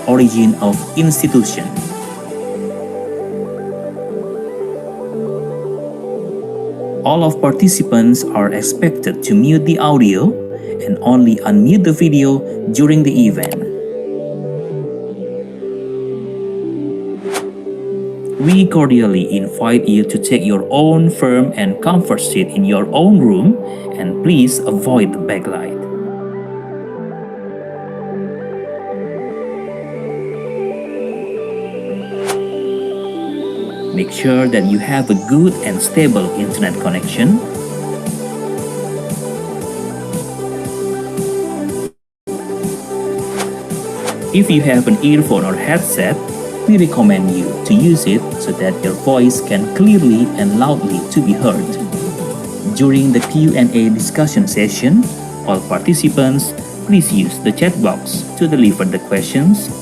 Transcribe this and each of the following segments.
origin of institution. All of participants are expected to mute the audio and only unmute the video during the event. We cordially invite you to take your own firm and comfort seat in your own room, and please avoid the backlight. Make sure that you have a good and stable internet connection. If you have an earphone or headset, we recommend you to use it so that your voice can clearly and loudly to be heard. During the Q&A discussion session, all participants, please use the chat box to deliver the questions.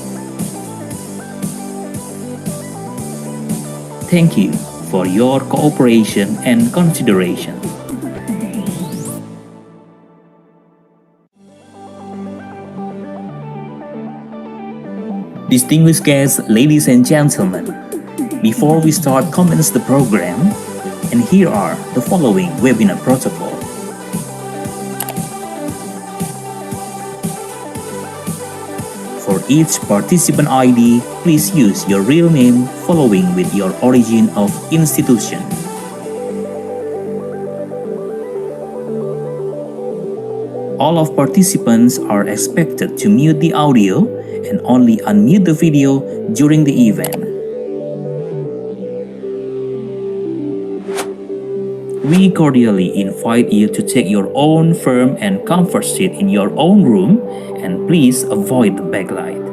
Thank you for your cooperation and consideration. Distinguished guests, ladies and gentlemen, before we start commence the program, and here are the following webinar protocol. For each participant ID, please use your real name following with your origin of institution. All of participants are expected to mute the audio and only unmute the video during the event. We cordially invite you to take your own firm and comfort seat in your own room, and please avoid the backlight.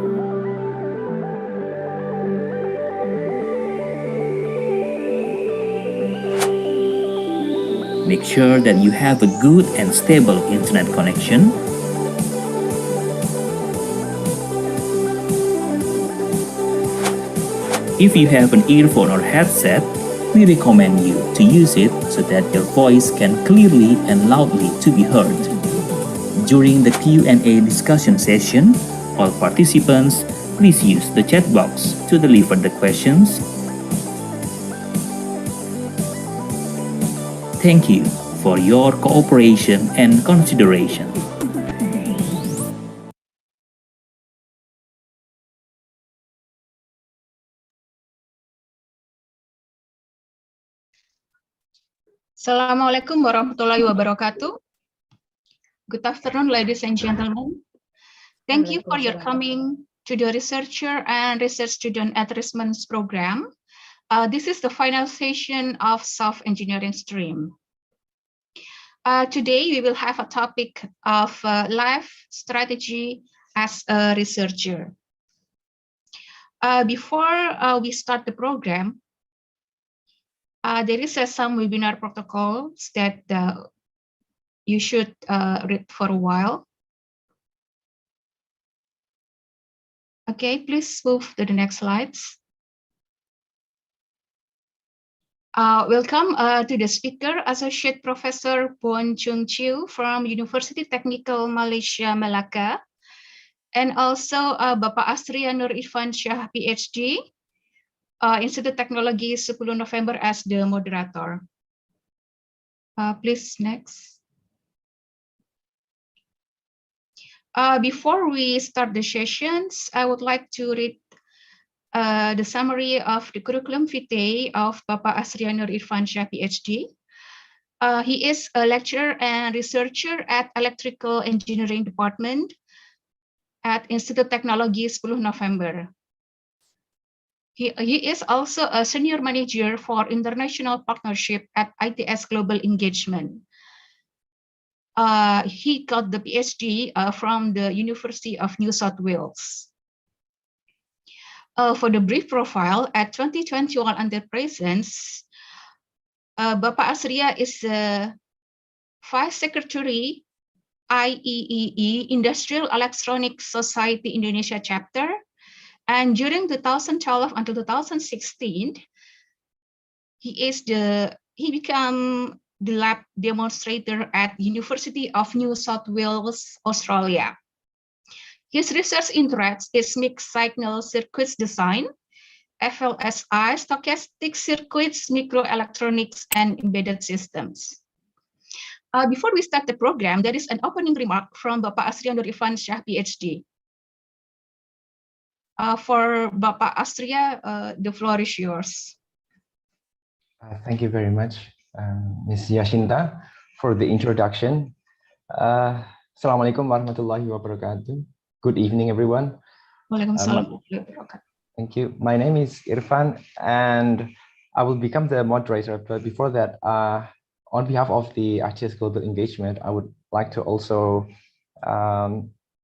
Make sure that you have a good and stable internet connection. If you have an earphone or headset, we recommend you to use it so that your voice can clearly and loudly to be heard. During the Q&A discussion session, all participants, please use the chat box to deliver the questions. Thank you for your cooperation and consideration. Assalamualaikum warahmatullahi wabarakatuh. Good afternoon, ladies and gentlemen. Thank you for your coming to the Researcher and Research Student Enrichment Program. This is the final session of Soft Engineering stream. Today, we will have a topic of life strategy as a researcher. Before we start the program, there is some webinar protocols that you should read for a while. Okay, please move to the next slides. Welcome to the speaker, Associate Professor Boon from University Technical Malaysia, Malacca, and also Bapak Astria Nur Irfan Shah, PhD, Institute Teknologi 10 November as the moderator. Please next. Before we start the sessions, I would like to read the summary of the curriculum vitae of Bapak Astria Nur Irfan Shah, PhD. He is a lecturer and researcher at Electrical Engineering Department at Institute Teknologi 10 November. He is also a senior manager for international partnership at ITS Global Engagement. He got the PhD from the University of New South Wales. For the brief profile, at 2021 until present, Bapak Astria is the Vice Secretary IEEE Industrial Electronics Society Indonesia chapter. And during 2012 until 2016, he became the lab demonstrator at University of New South Wales, Australia. His research interest is mixed signal circuits design, FLSI, stochastic circuits, microelectronics, and embedded systems. Before we start the program, there is an opening remark from Bapak Asria Nur Irfan Shah, PhD. For Bapak Asria, the floor is yours. Thank you very much, Ms. Yashinta, for the introduction. Assalamualaikum warahmatullahi wabarakatuh. Good evening, everyone. Waalaikumsalam. Thank you. My name is Irfan, and I will become the moderator. But before that, on behalf of the R2SEP Global Engagement, I would like to also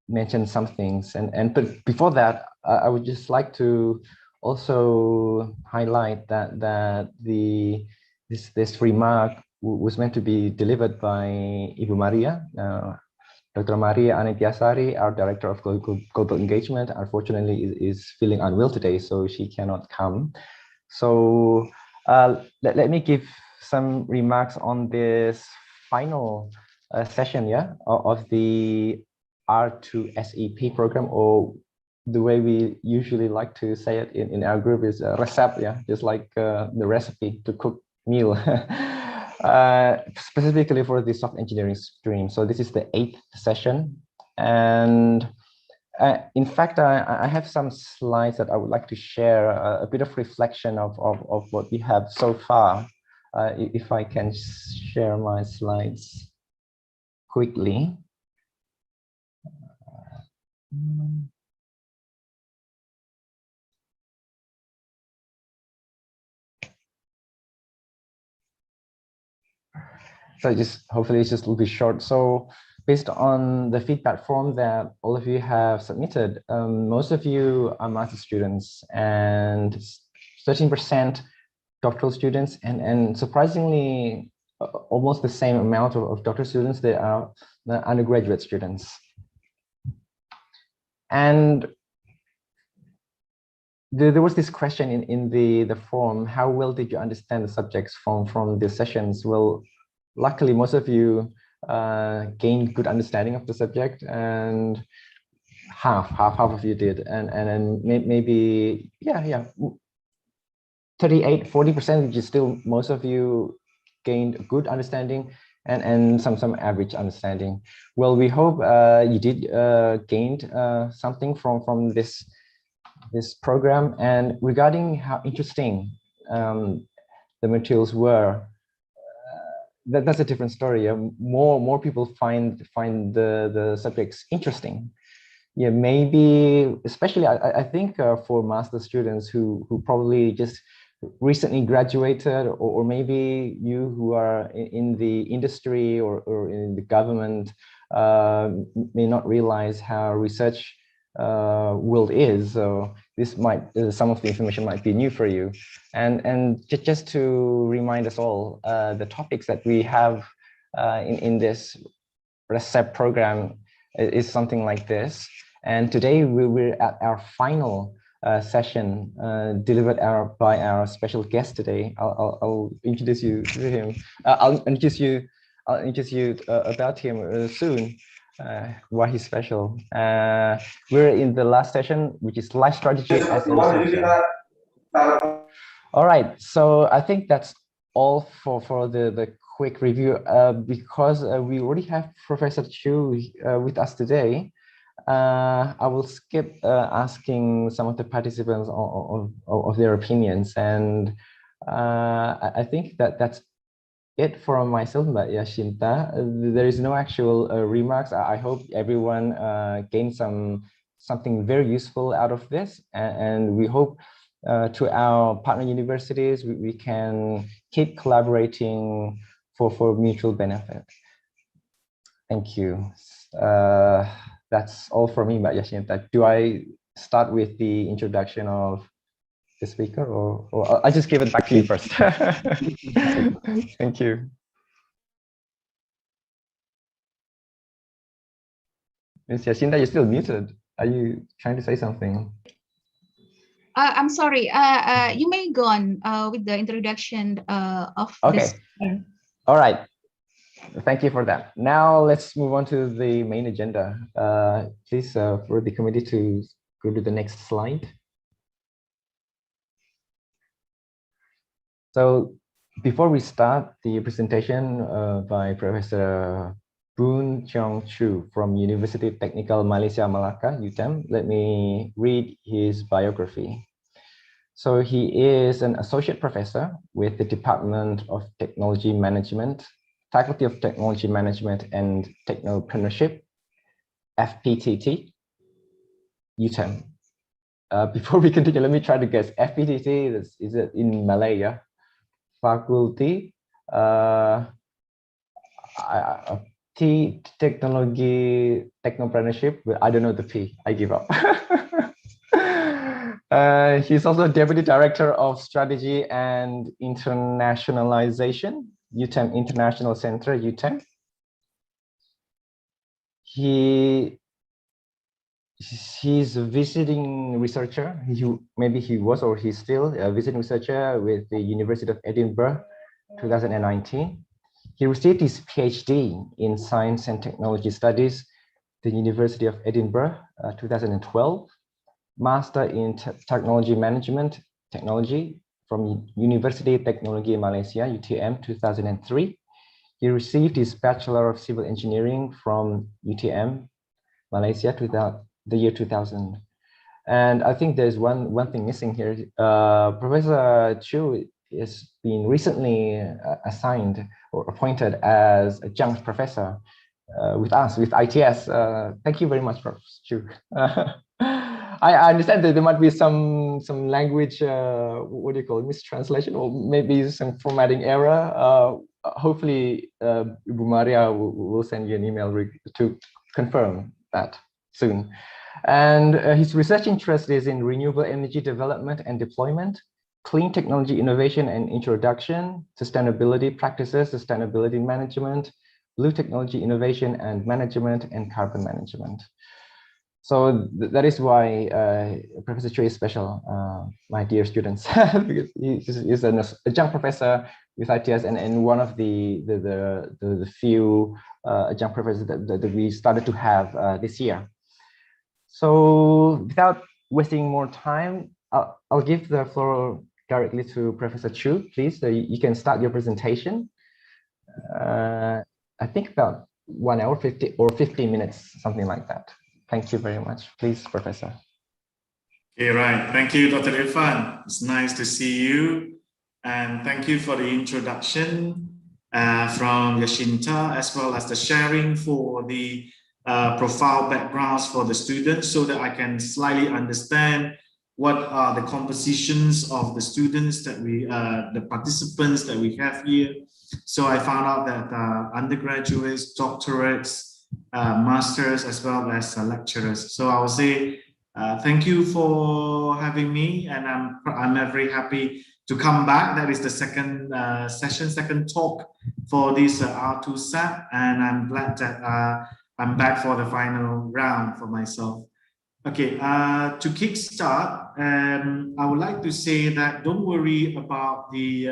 mention some things. But before that, I would just like to also highlight that this remark was meant to be delivered by Ibu Maria, Dr. Maria Anitiasari, our Director of Global Engagement. Unfortunately, is feeling unwell today, so she cannot come. So let me give some remarks on this final session, of the R2SEP program, or the way we usually like to say it in our group is R2SEP, just like the recipe to cook meal. Specifically for the software engineering stream. So this is the 8th session, and in fact, I have some slides that I would like to share, a bit of reflection of what we have so far. If I can share my slides quickly. So hopefully it's just will be short. So based on the feedback form that all of you have submitted, most of you are master students and 13% doctoral students, and surprisingly, almost the same amount of doctoral students that are the undergraduate students. And there was this question in the form: how well did you understand the subjects from the sessions? Well, luckily, most of you gained good understanding of the subject, and half of you did, and maybe 38-40%, which is still most of you gained good understanding, and some average understanding. Well, we hope you did gained something from this program. And regarding how interesting the materials were, that's a different story. More people find the subjects interesting. Yeah, maybe especially I think for master students who probably just recently graduated, or maybe you who are in the industry or in the government may not realize how research world is. So this might some of the information might be new for you, and just to remind us all, the topics that we have in this R2SEP program is something like this. And today we're at our final session delivered by our special guest today. I'll introduce you to him. I'll introduce you about him soon. Why he's special. We're in the last session, which is life strategy as a researcher. All right, so I think that's all for the quick review. Because we already have Professor Chu with us today, I will skip asking some of the participants of their opinions, and I think that's it for myself, Mbak Yashinta. There is no actual remarks. I hope everyone gained something very useful out of this, and we hope to our partner universities we can keep collaborating for mutual benefit. Thank you. That's all for me, Mbak Yashinta. Do I start with the introduction of the speaker, or I'll just give it back to you first? Thank you. Ms. Yashinta, you're still muted. Are you trying to say something? I'm sorry. You may go on with the introduction of okay. this. All right. Thank you for that. Now let's move on to the main agenda. Please, for the committee to go to the next slide. So before we start the presentation by Professor Boon Cheong from University Technical Malaysia Malacca, UTM, let me read his biography. So he is an associate professor with the Department of Technology Management, Faculty of Technology Management and Technopreneurship, FPTT, UTM. Before we continue, let me try to guess. FPTT, is it in Malay? Yeah? Faculty, Technology, Technopreneurship. I don't know the P. I give up. He's also Deputy Director of Strategy and Internationalization, UTM International Center, UTM. He's a visiting researcher. Maybe he was or he's still a visiting researcher with the University of Edinburgh, 2019. He received his PhD in Science and Technology Studies, the University of Edinburgh, 2012. Master in Technology Management Technology from University Teknologi Malaysia, UTM, 2003. He received his Bachelor of Civil Engineering from UTM, Malaysia, the year 2000. And I think there's one thing missing here. Professor Chu has been recently assigned or appointed as a adjunct professor with us, with ITS. Thank you very much, Prof. Chu. I understand that there might be some language, what do you call it, mistranslation, or maybe some formatting error. Hopefully, Ibu Maria will send you an email to confirm that soon. And his research interest is in renewable energy development and deployment, clean technology innovation and introduction, sustainability practices, sustainability management, blue technology innovation and management, and carbon management. So that is why Professor Chu is special, my dear students, because he's an adjunct professor with ITS and one of the few adjunct professors that we started to have this year. So without wasting more time, I'll give the floor directly to Professor Chu, please. So you can start your presentation. I think about 1 hour, 50 or 15 minutes, something like that. Thank you very much. Please, Professor. Okay, right. Thank you, Dr. Irfan. It's nice to see you. And thank you for the introduction from Yashinta, as well as the sharing for the profile backgrounds for the students, so that I can slightly understand what are the compositions of the students that the participants that we have here. So I found out that undergraduates, doctorates, masters, as well as lecturers. So I will say thank you for having me, and I'm very happy to come back. That is the second session, second talk for this R2SEP, and I'm glad that I'm back for the final round for myself. Okay, to kickstart, I would like to say that don't worry about the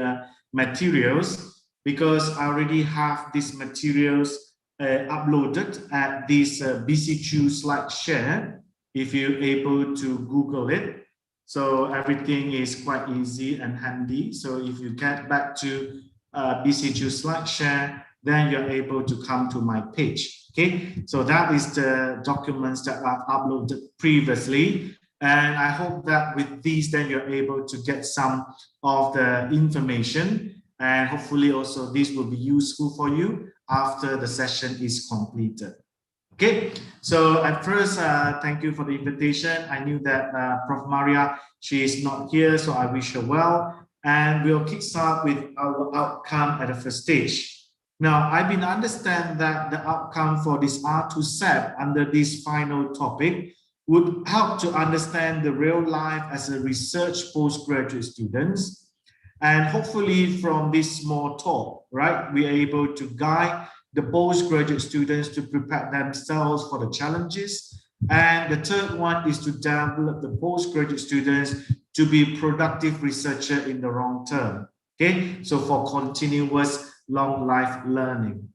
materials, because I already have these materials uploaded at this BC2 slide share, if you're able to Google it. So everything is quite easy and handy. So if you get back to BC2 slide share, then you're able to come to my page. Okay, so that is the documents that I've uploaded previously. And I hope that with these, then you're able to get some of the information. And hopefully also this will be useful for you after the session is completed. Okay, so at first, thank you for the invitation. I knew that Prof. Maria, she is not here, so I wish her well. And we'll kickstart with our outcome at the first stage. Now, I've been understand that the outcome for this R2SEP under this final topic would help to understand the real life as a research postgraduate students. And hopefully from this small talk, right, we are able to guide the postgraduate students to prepare themselves for the challenges. And the third one is to develop the postgraduate students to be productive researcher in the long term. Okay, so for continuous long life learning.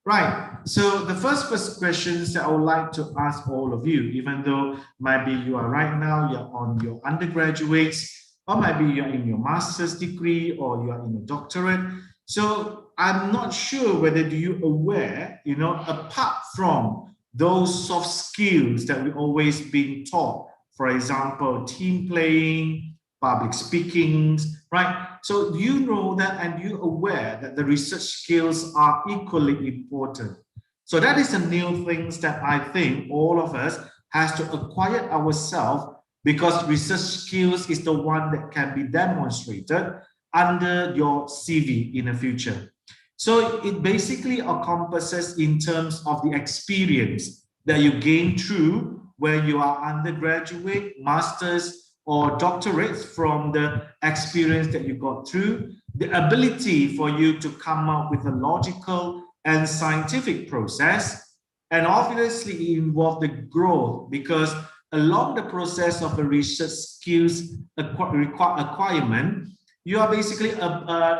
Right. So the first questions that I would like to ask all of you, even though maybe you are right now, you're on your undergraduates, or maybe you're in your master's degree, or you are in a doctorate. So I'm not sure whether do you aware, you know, apart from those soft skills that we always been taught, for example, team playing, public speaking, right? So do you know that, and you aware that the research skills are equally important? So that is the new things that I think all of us has to acquire ourselves, because research skills is the one that can be demonstrated under your CV in the future. So it basically encompasses in terms of the experience that you gain through when you are undergraduate, masters, or doctorates, from the experience that you got through, the ability for you to come up with a logical and scientific process, and obviously it involves the growth, because along the process of the research skills acquirement, you are basically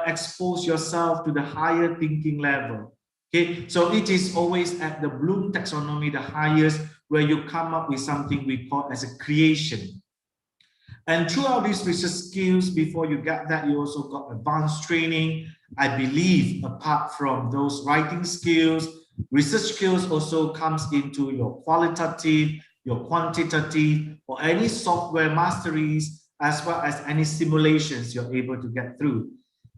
expose yourself to the higher thinking level. Okay, so it is always at the Bloom taxonomy, the highest, where you come up with something we call as a creation. And throughout these research skills, before you get that, you also got advanced training. I believe apart from those writing skills, research skills also comes into your qualitative, your quantitative, or any software masteries, as well as any simulations you're able to get through.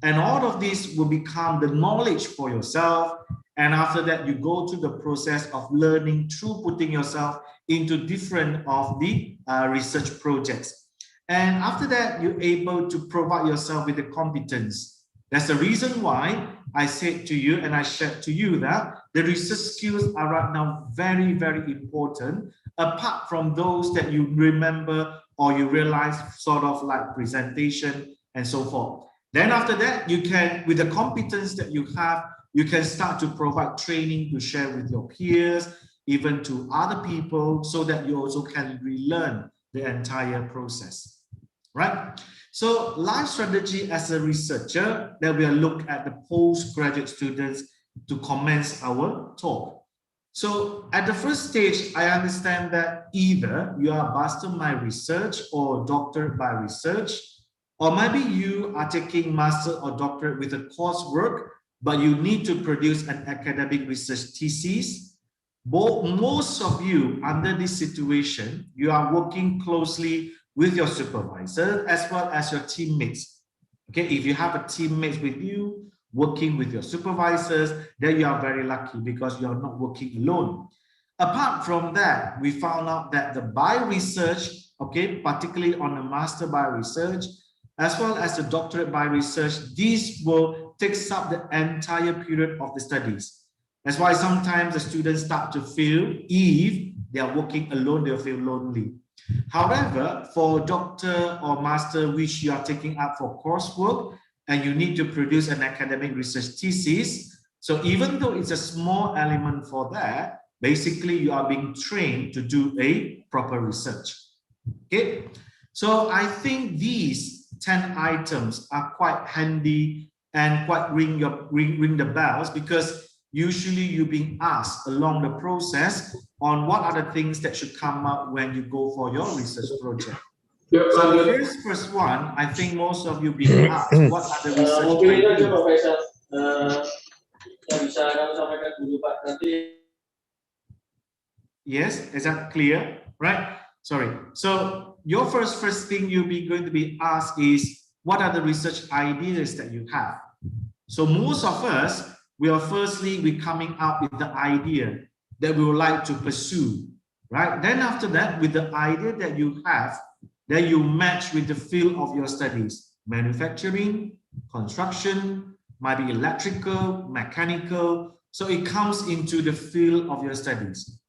And all of these will become the knowledge for yourself. And after that, you go through the process of learning through putting yourself into different of the research projects. And after that, you're able to provide yourself with the competence. That's the reason why I said to you, and I shared to you, that the research skills are right now very, very important, apart from those that you remember or you realize, sort of like presentation and so forth. Then after that, you can, with the competence that you have, you can start to provide training to share with your peers, even to other people, so that you also can relearn the entire process. Right? So life strategy as a researcher, that we'll look at the postgraduate students to commence our talk. So at the first stage, I understand that either you are master by research or doctorate by research, or maybe you are taking master or doctorate with a coursework, but you need to produce an academic research thesis. Most of you under this situation, you are working closely with your supervisor as well as your teammates. Okay, if you have a teammate with you working with your supervisors, then you are very lucky because you are not working alone. Apart from that, we found out that the by research, okay, particularly on the master by research, as well as the doctorate by research, these will take up the entire period of the studies. That's why sometimes the students start to feel, if they are working alone, they'll feel lonely. However, for doctor or master, which you are taking up for coursework, and you need to produce an academic research thesis, so even though it's a small element for that, basically you are being trained to do a proper research. Okay, so I think these 10 items are quite handy and quite ring the bells, because usually you're being asked along the process on what are the things that should come up when you go for your research project. So the first one, I think most of you being asked, what are the research ideas? Yes, is that clear? Right? Sorry. So your first thing you'll be going to be asked is, what are the research ideas that you have? So most of us, we're coming out with the idea that we would like to pursue, right? Then after that, with the idea that you have, then you match with the field of your studies, manufacturing, construction, might be electrical, mechanical. So it comes into the field of your studies.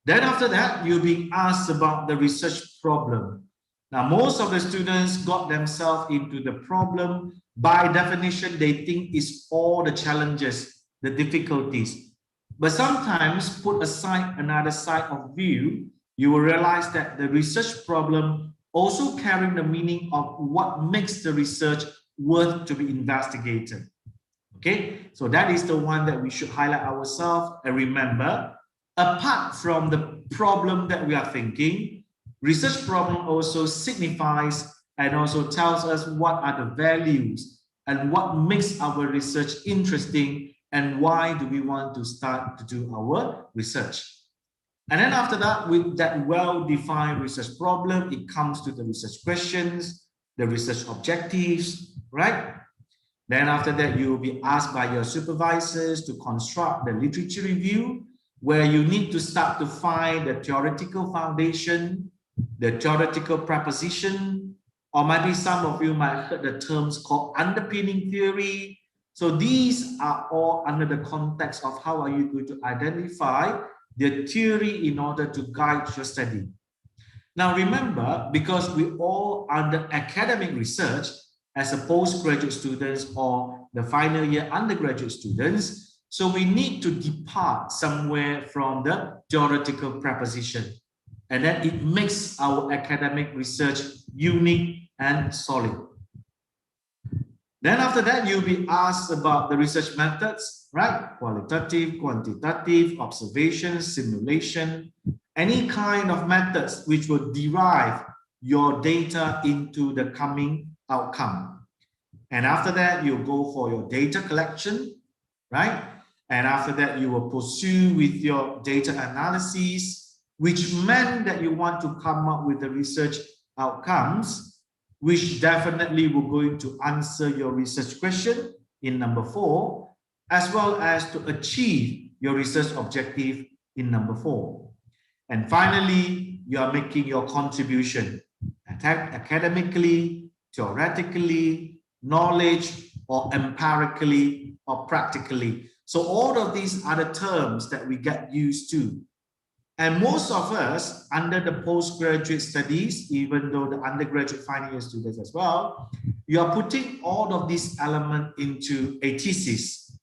Then after that, you're being asked about the research problem. Now, most of the students got themselves into the problem. By definition, they think it's all the challenges, the difficulties. But sometimes put aside another side of view, you will realize that the research problem also carrying the meaning of what makes the research worth to be investigated. Okay, so that is the one that we should highlight ourselves. And remember, apart from the problem that we are thinking, research problem also signifies and also tells us what are the values and what makes our research interesting and why do we want to start to do our research. And then after that, with that well-defined research problem, it comes to the research questions, the research objectives, right? Then after that, you will be asked by your supervisors to construct the literature review, where you need to start to find the theoretical foundation, the theoretical preposition, or maybe some of you might have heard the terms called underpinning theory. So these are all under the context of how are you going to identify the theory in order to guide your study. Now remember, because we all under academic research as a postgraduate students or the final year undergraduate students, so we need to depart somewhere from the theoretical preposition. And then it makes our academic research unique and solid. Then after that, you'll be asked about the research methods, right? Qualitative, quantitative, observation, simulation, any kind of methods which will derive your data into the coming outcome. And after that, you go for your data collection, right? And after that, you will pursue with your data analysis, which meant that you want to come up with the research outcomes, which definitely will going to answer your research question in number 4, as well as to achieve your research objective in number 4. And finally, you are making your contribution academically, theoretically, knowledge, or empirically, or practically. So all of these are the terms that we get used to. And most of us under the postgraduate studies, even though the undergraduate final year students as well, you are putting all of these elements into a thesis.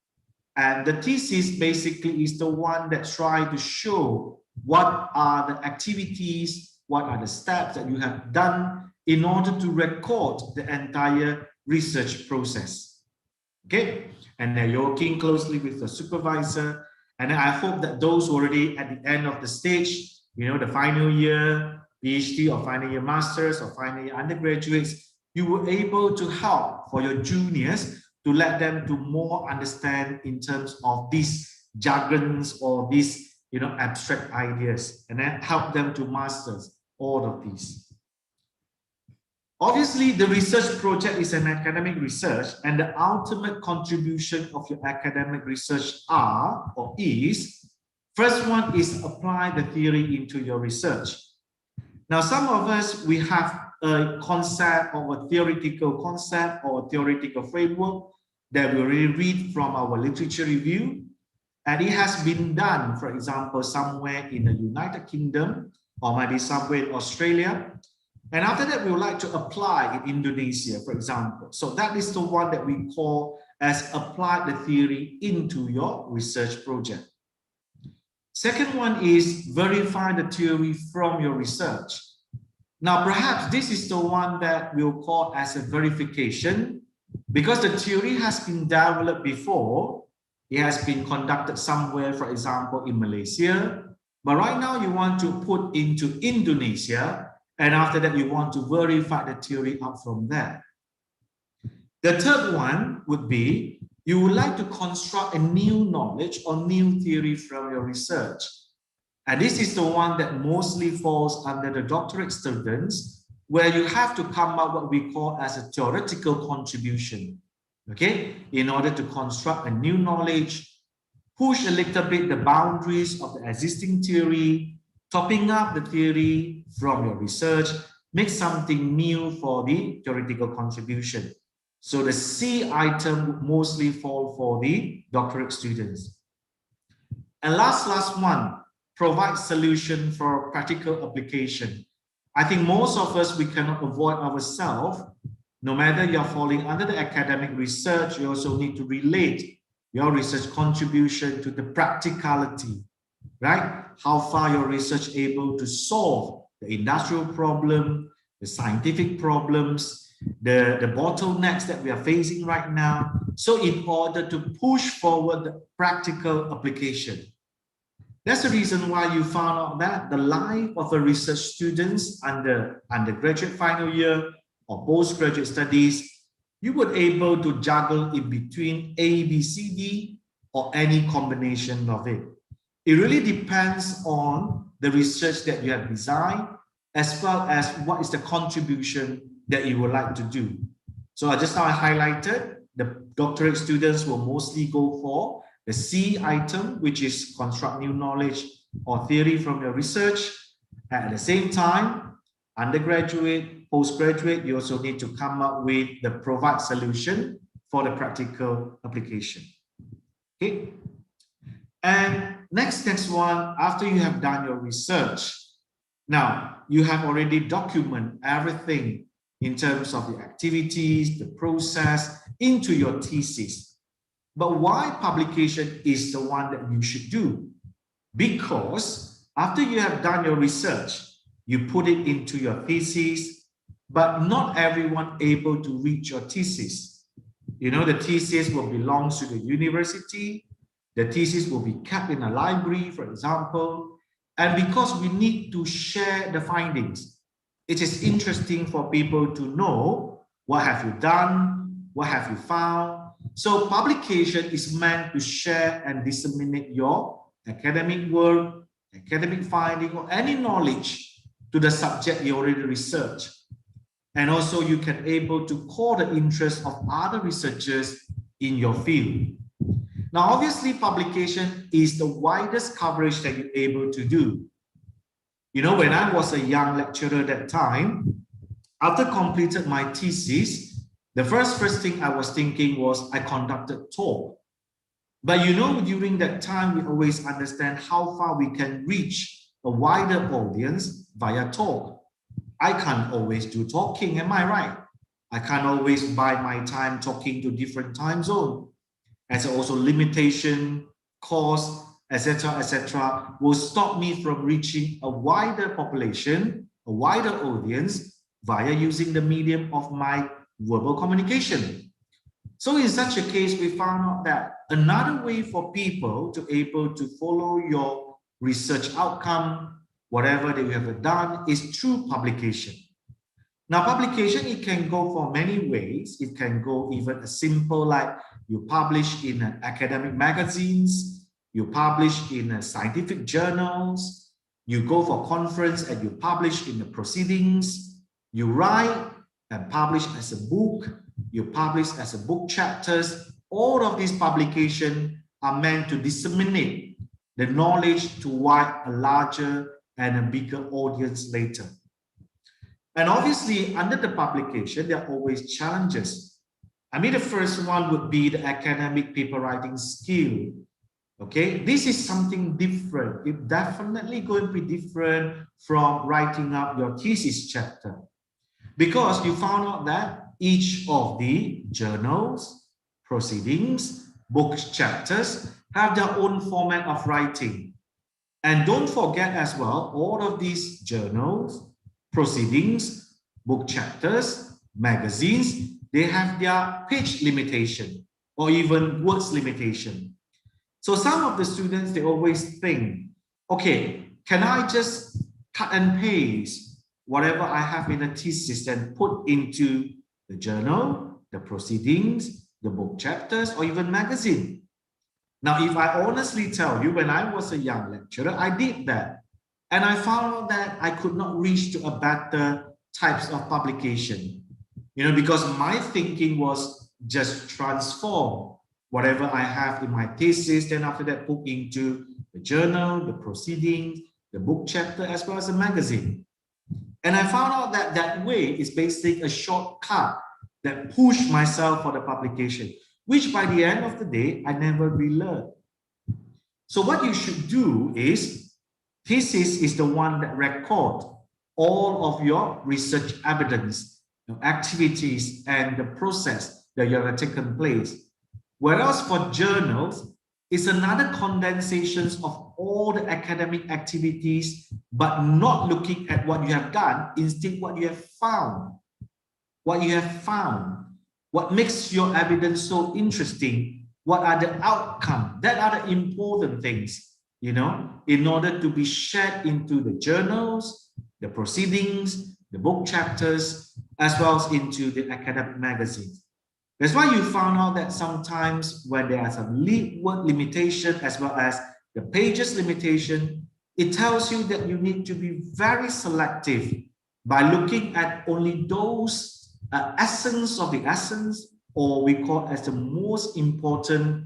And the thesis basically is the one that tries to show what are the activities, what are the steps that you have done in order to record the entire research process. Okay, and then you're working closely with the supervisor. And I hope that those already at the end of the stage, you know, the final year PhD or final year masters or final year undergraduates, you were able to help for your juniors to let them to more understand in terms of these jargons or these, you know, abstract ideas, and then help them to master all of these. Obviously, the research project is an academic research, and the ultimate contribution of your academic research are or is, first one is apply the theory into your research. Now, some of us, we have a concept or a theoretical concept or a theoretical framework that we already read from our literature review, and it has been done, for example, somewhere in the United Kingdom or maybe somewhere in Australia. And after that, we would like to apply in Indonesia, for example. So that is the one that we call as apply the theory into your research project. Second one is verify the theory from your research. Now, perhaps this is the one that we'll call as a verification, because the theory has been developed before. It has been conducted somewhere, for example, in Malaysia. But right now you want to put into Indonesia, and after that, you want to verify the theory out from there. The third one would be, you would like to construct a new knowledge or new theory from your research. And this is the one that mostly falls under the doctorate students, where you have to come up what we call as a theoretical contribution, okay? In order to construct a new knowledge, push a little bit the boundaries of the existing theory, topping up the theory from your research, make something new for the theoretical contribution. So the C item would mostly fall for the doctorate students. And last one, provide solution for practical application. I think most of us, we cannot avoid ourselves. No matter you're falling under the academic research, you also need to relate your research contribution to the practicality, right? How far your research able to solve the industrial problem, the scientific problems, the bottlenecks that we are facing right now. So in order to push forward the practical application. That's the reason why you found out that the life of a research students under undergraduate final year or postgraduate studies, you were able to juggle in between A, B, C, D, or any combination of it. It really depends on the research that you have designed, as well as what is the contribution that you would like to do. So just now I highlighted the doctorate students will mostly go for the C item, which is construct new knowledge or theory from your research. At the same time, undergraduate, postgraduate, you also need to come up with the provide solution for the practical application. Okay. And next one, after you have done your research, now you have already documented everything in terms of the activities, the process into your thesis. But why publication is the one that you should do? Because after you have done your research, you put it into your thesis, but not everyone able to reach your thesis. You know, the thesis will belong to the university. The thesis will be kept in a library, for example. And because we need to share the findings, it is interesting for people to know what have you done, what have you found. So publication is meant to share and disseminate your academic work, academic finding, or any knowledge to the subject you already researched. And also you can able to call the interest of other researchers in your field. Now, obviously, publication is the widest coverage that you're able to do. You know, when I was a young lecturer at that time, after completed my thesis, the first thing I was thinking was I conducted talk. But you know, during that time, we always understand how far we can reach a wider audience via talk. I can't always do talking, am I right? I can't always buy my time talking to different time zones. As also limitation, cost, etc., will stop me from reaching a wider population, a wider audience via using the medium of my verbal communication. So in such a case, we found out that another way for people to able to follow your research outcome, whatever that you have done, is through publication. Now, publication, it can go for many ways. It can go even as simple like you publish in academic magazines, you publish in scientific journals, you go for conference and you publish in the proceedings, you write and publish as a book, you publish as a book chapters. All of these publications are meant to disseminate the knowledge to a larger and a bigger audience later. And obviously, under the publication, there are always challenges. I mean, the first one would be the academic paper writing skill. Okay, this is something different. It's definitely going to be different from writing up your thesis chapter, because you found out that each of the journals, proceedings, books, chapters have their own format of writing. And don't forget as well, all of these journals, proceedings, book chapters, magazines, they have their page limitation or even words limitation. So some of the students, they always think, okay, can I just cut and paste whatever I have in a thesis and put into the journal, the proceedings, the book chapters, or even magazine? Now, if I honestly tell you, when I was a young lecturer, I did that. And I found out that I could not reach to a better types of publication, you know, because my thinking was just transform whatever I have in my thesis, then after that put into the journal, the proceedings, the book chapter, as well as the magazine. And I found out that that way is basically a shortcut that pushed myself for the publication, which by the end of the day, I never relearned. So what you should do is, thesis is the one that records all of your research evidence, your activities, and the process that you have taken place. Whereas for journals, it's another condensation of all the academic activities, but not looking at what you have done, instead what you have found. what you have found, what makes your evidence so interesting, what are the outcomes. That are the important things, you know, in order to be shared into the journals, the proceedings, the book chapters, as well as into the academic magazines. That's why you found out that sometimes when there are some word limitation as well as the pages limitation, it tells you that you need to be very selective by looking at only those essence of the essence, or we call as the most important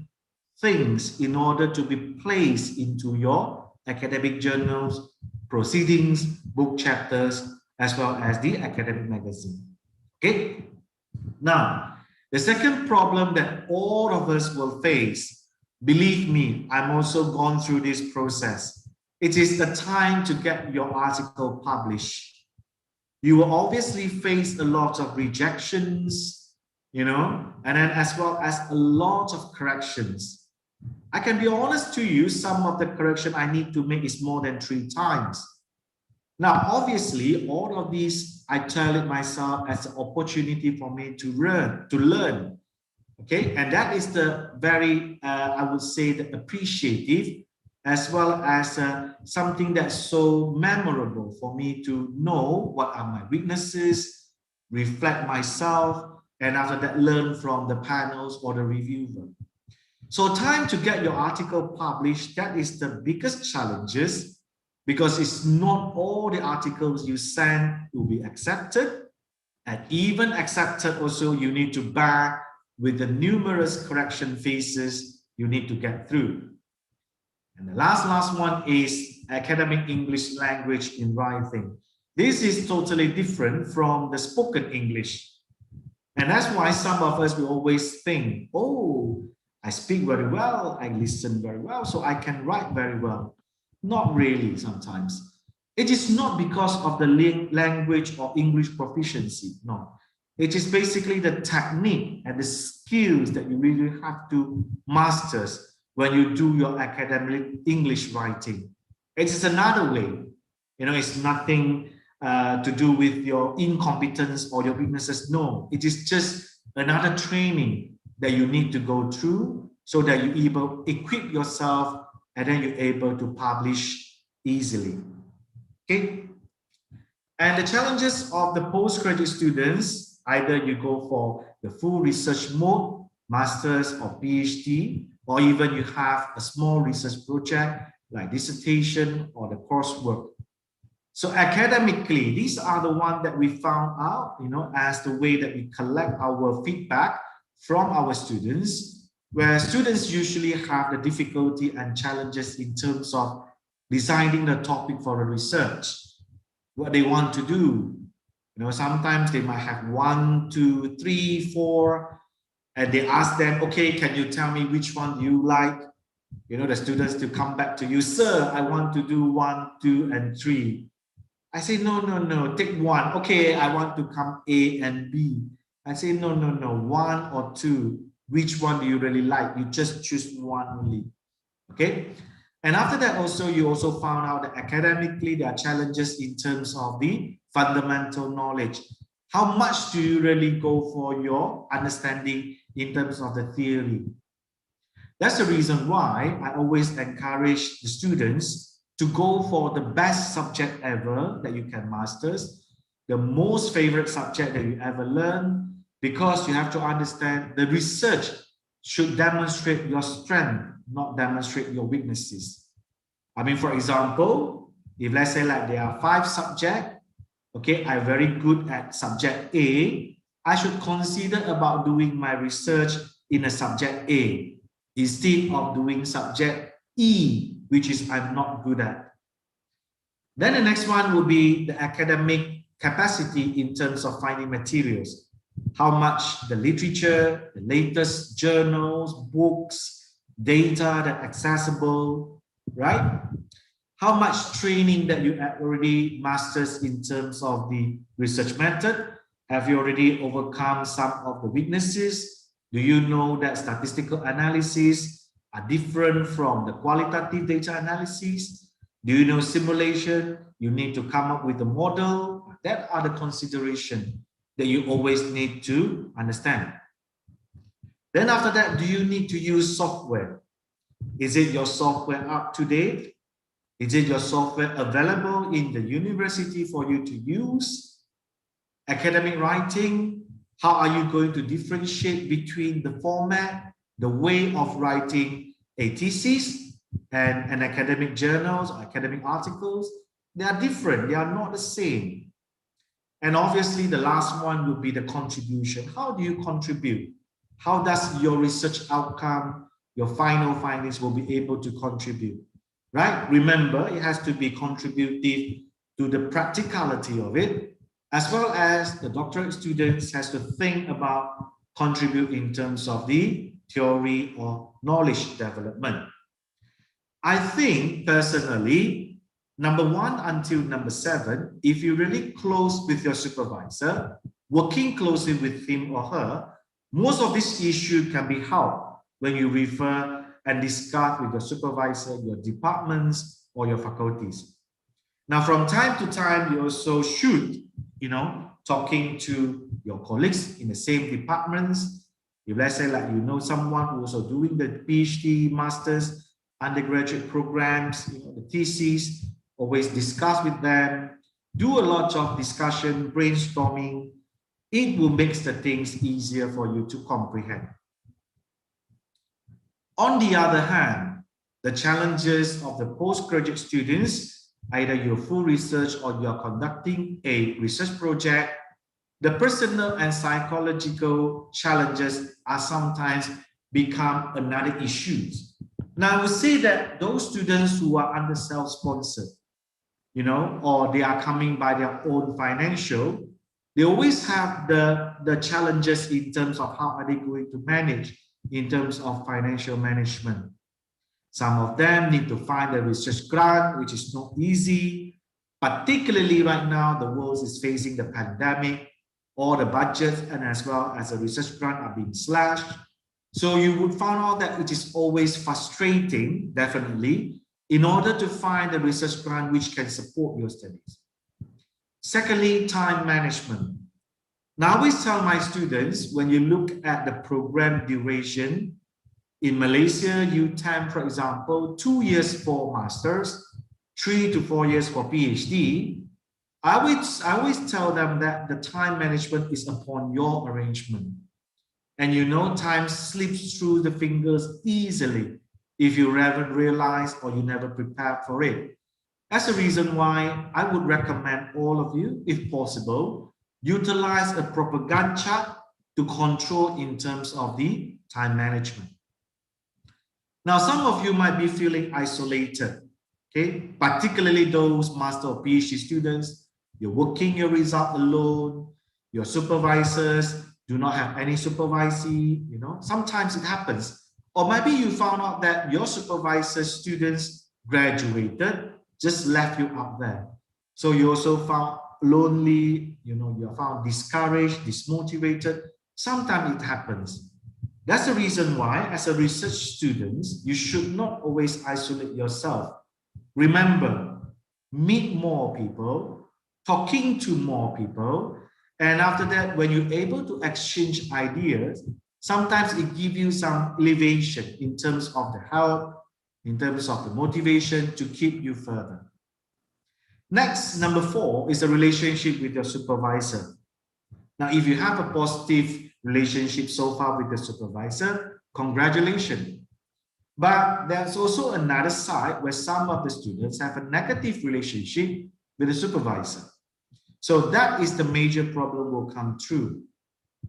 things in order to be placed into your academic journals, proceedings, book chapters, as well as the academic magazine. Okay. Now, the second problem that all of us will face, believe me, I'm also gone through this process. It is the time to get your article published. You will obviously face a lot of rejections, you know, and then as well as a lot of corrections. I can be honest to you, some of the correction I need to make is more than 3 times. Now, obviously, all of these, I tell it myself as an opportunity for me to learn, okay? And that is the very, I would say, the appreciative, as well as something that's so memorable for me to know what are my weaknesses, reflect myself, and after that, learn from the panels or the reviewer. So time to get your article published, that is the biggest challenges, because it's not all the articles you send will be accepted, and even accepted also you need to bear with the numerous correction phases you need to get through. And the last one is academic English language in writing. This is totally different from the spoken English. And that's why some of us will always think, oh, I speak very well, I listen very well, so I can write very well. Not really sometimes. It is not because of the language or English proficiency, no. It is basically the technique and the skills that you really have to master when you do your academic English writing. It is another way, you know, it's nothing to do with your incompetence or your weaknesses, no. It is just another training that you need to go through so that you equip yourself and then you're able to publish easily. Okay. And the challenges of the postgraduate students, either you go for the full research mode, master's or PhD, or even you have a small research project like dissertation or the coursework. So academically, these are the ones that we found out, you know, as the way that we collect our feedback from our students, where students usually have the difficulty and challenges in terms of deciding the topic for the research, what they want to do. You know, sometimes they might have 1, 2, 3, 4, and they ask them, okay, can you tell me which one do you like? You know, the students to come back to you, sir, I want to do 1, 2, and 3. I say, no, take 1. Okay, I want to come A and B. I say, no, 1 or 2. Which one do you really like? You just choose one only. Okay. And after that, also, you also found out that academically, there are challenges in terms of the fundamental knowledge. How much do you really go for your understanding in terms of the theory? That's the reason why I always encourage the students to go for the best subject ever that you can master, the most favorite subject that you ever learn, because you have to understand the research should demonstrate your strength, not demonstrate your weaknesses. I mean, for example, if let's say like there are 5 subjects, okay, I'm very good at subject A, I should consider about doing my research in a subject A instead of doing subject E, which is I'm not good at. Then the next one will be the academic capacity in terms of finding materials. How much the literature, the latest journals, books, data that accessible, right? How much training that you have already mastered in terms of the research method? Have you already overcome some of the weaknesses? Do you know that statistical analysis are different from the qualitative data analysis? Do you know simulation? You need to come up with a model. That are the considerations that you always need to understand. Then after that, do you need to use software? Is it your software up to date? Is it your software available in the university for you to use? Academic writing, how are you going to differentiate between the format, the way of writing a thesis and an academic journals or academic articles? They are different, they are not the same. And obviously the last one would be the contribution. How do you contribute? How does your research outcome, your final findings will be able to contribute, right? Remember, it has to be contributive to the practicality of it, as well as the doctorate students has to think about contribute in terms of the theory or knowledge development. I think personally, number 1 until number 7, if you're really close with your supervisor, working closely with him or her, most of this issue can be helped when you refer and discuss with your supervisor, your departments, or your faculties. Now, from time to time, you also should, talking to your colleagues in the same departments. If let's say like someone who's also doing the PhD, master's, undergraduate programs, the theses, always discuss with them, do a lot of discussion, brainstorming. It will make the things easier for you to comprehend. On the other hand, the challenges of the postgraduate students, either you're full research or you're conducting a research project, the personal and psychological challenges are sometimes become another issue. Now, I would say that those students who are under self-sponsored, or they are coming by their own financial, they always have the challenges in terms of how are they going to manage in terms of financial management. Some of them need to find a research grant, which is not easy. Particularly right now, the world is facing the pandemic, all the budgets and as well as the research grant are being slashed. So you would find out that it is always frustrating, definitely, in order to find a research grant which can support your studies. Secondly, time management. Now, I always tell my students, when you look at the program duration, in Malaysia, you tend, for example, 2 years for masters, 3 to 4 years for PhD. I always tell them that the time management is upon your arrangement. And time slips through the fingers easily if you haven't realized or you never prepared for it. That's the reason why I would recommend all of you, if possible, utilize a proper Gantt chart to control in terms of the time management. Now, some of you might be feeling isolated, okay? Particularly those master or PhD students, you're working your result alone, your supervisors do not have any supervisee, sometimes it happens. Or maybe you found out that your supervisor students graduated, just left you up there. So you also found lonely, you're found discouraged, dismotivated. Sometimes it happens. That's the reason why, as a research student, you should not always isolate yourself. Remember, meet more people, talking to more people, and after that, when you're able to exchange ideas, sometimes it gives you some elevation in terms of the help, in terms of the motivation to keep you further. Next, number 4 is the relationship with your supervisor. Now, if you have a positive relationship so far with the supervisor, congratulations. But there's also another side where some of the students have a negative relationship with the supervisor. So that is the major problem will come through.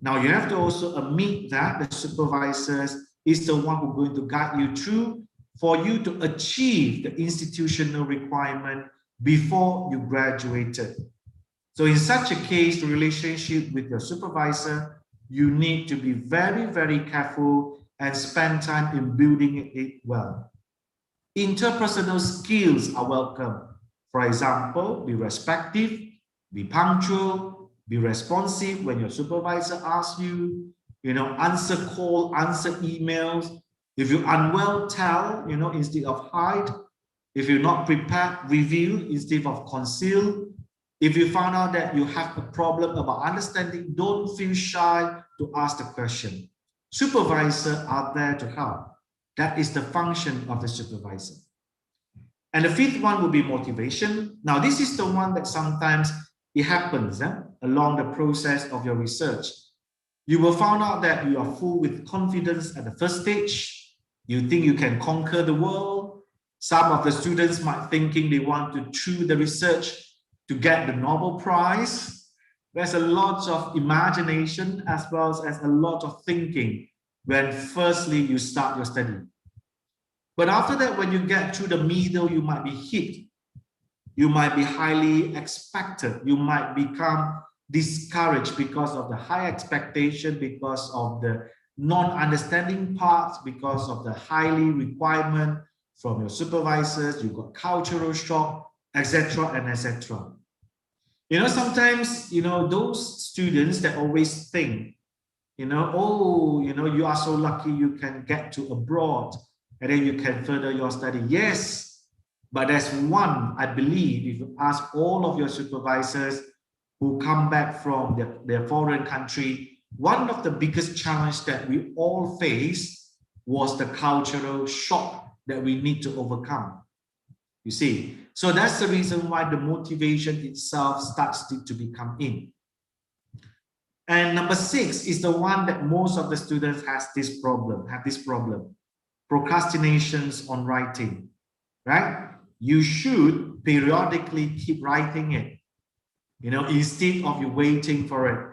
Now you have to also admit that the supervisors is the one who's going to guide you through for you to achieve the institutional requirement before you graduated. So in such a case, the relationship with your supervisor, you need to be very, very careful and spend time in building it well. Interpersonal skills are welcome. For example, be respectful, be punctual, be responsive when your supervisor asks you, answer call, answer emails. If you're unwell, tell, instead of hide. If you're not prepared, reveal instead of conceal. If you found out that you have a problem about understanding, don't feel shy to ask the question. Supervisors are there to help. That is the function of the supervisor. And the fifth one will be motivation. Now, this is the one that sometimes it happens along the process of your research. You will find out that you are full with confidence at the first stage. You think you can conquer the world. Some of the students might thinking they want to choose the research to get the Nobel Prize. There's a lot of imagination as well as a lot of thinking when firstly you start your study. But after that, when you get to the middle, you might be hit. You might be highly expected. You might become discouraged because of the high expectation, because of the non-understanding parts, because of the highly requirement from your supervisors. You got cultural shock, etc. and etc. You know, sometimes, you know, those students that always think, you know, oh, you know, you are so lucky you can get to abroad and then you can further your study. Yes, but there's one, I believe, if you ask all of your supervisors who come back from their foreign country, one of the biggest challenges that we all face was the cultural shock that we need to overcome. You see, so that's the reason why the motivation itself starts to become in. And number 6 is the one that most of the students have this problem, procrastinations on writing, right? You should periodically keep writing it, you know, instead of you waiting for it.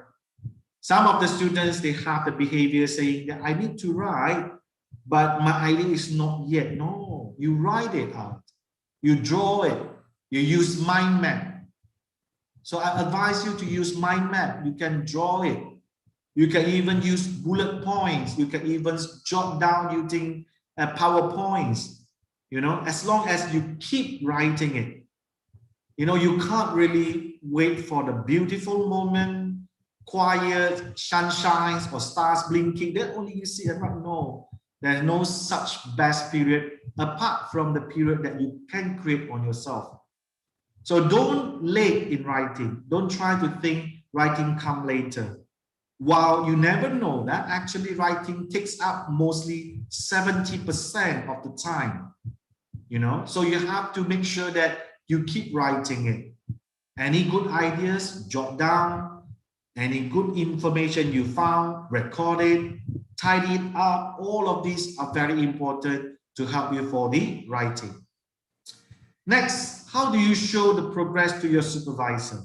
Some of the students, they have the behavior saying that I need to write, but my idea is not yet. No, you write it out. You draw it. You use mind map. So I advise you to use mind map. You can draw it. You can even use bullet points. You can even jot down using PowerPoints. You know, as long as you keep writing it. You know, you can't really wait for the beautiful moment, quiet, sunshine, or stars blinking. Then only you see and write. No, there's no such best period apart from the period that you can create on yourself. So don't late in writing. Don't try to think writing come later. While you never know that actually writing takes up mostly 70% of the time, you know, so you have to make sure that you keep writing it. Any good ideas, jot down. Any good information you found, record it, tidy it up. All of these are very important to help you for the writing. Next, how do you show the progress to your supervisor?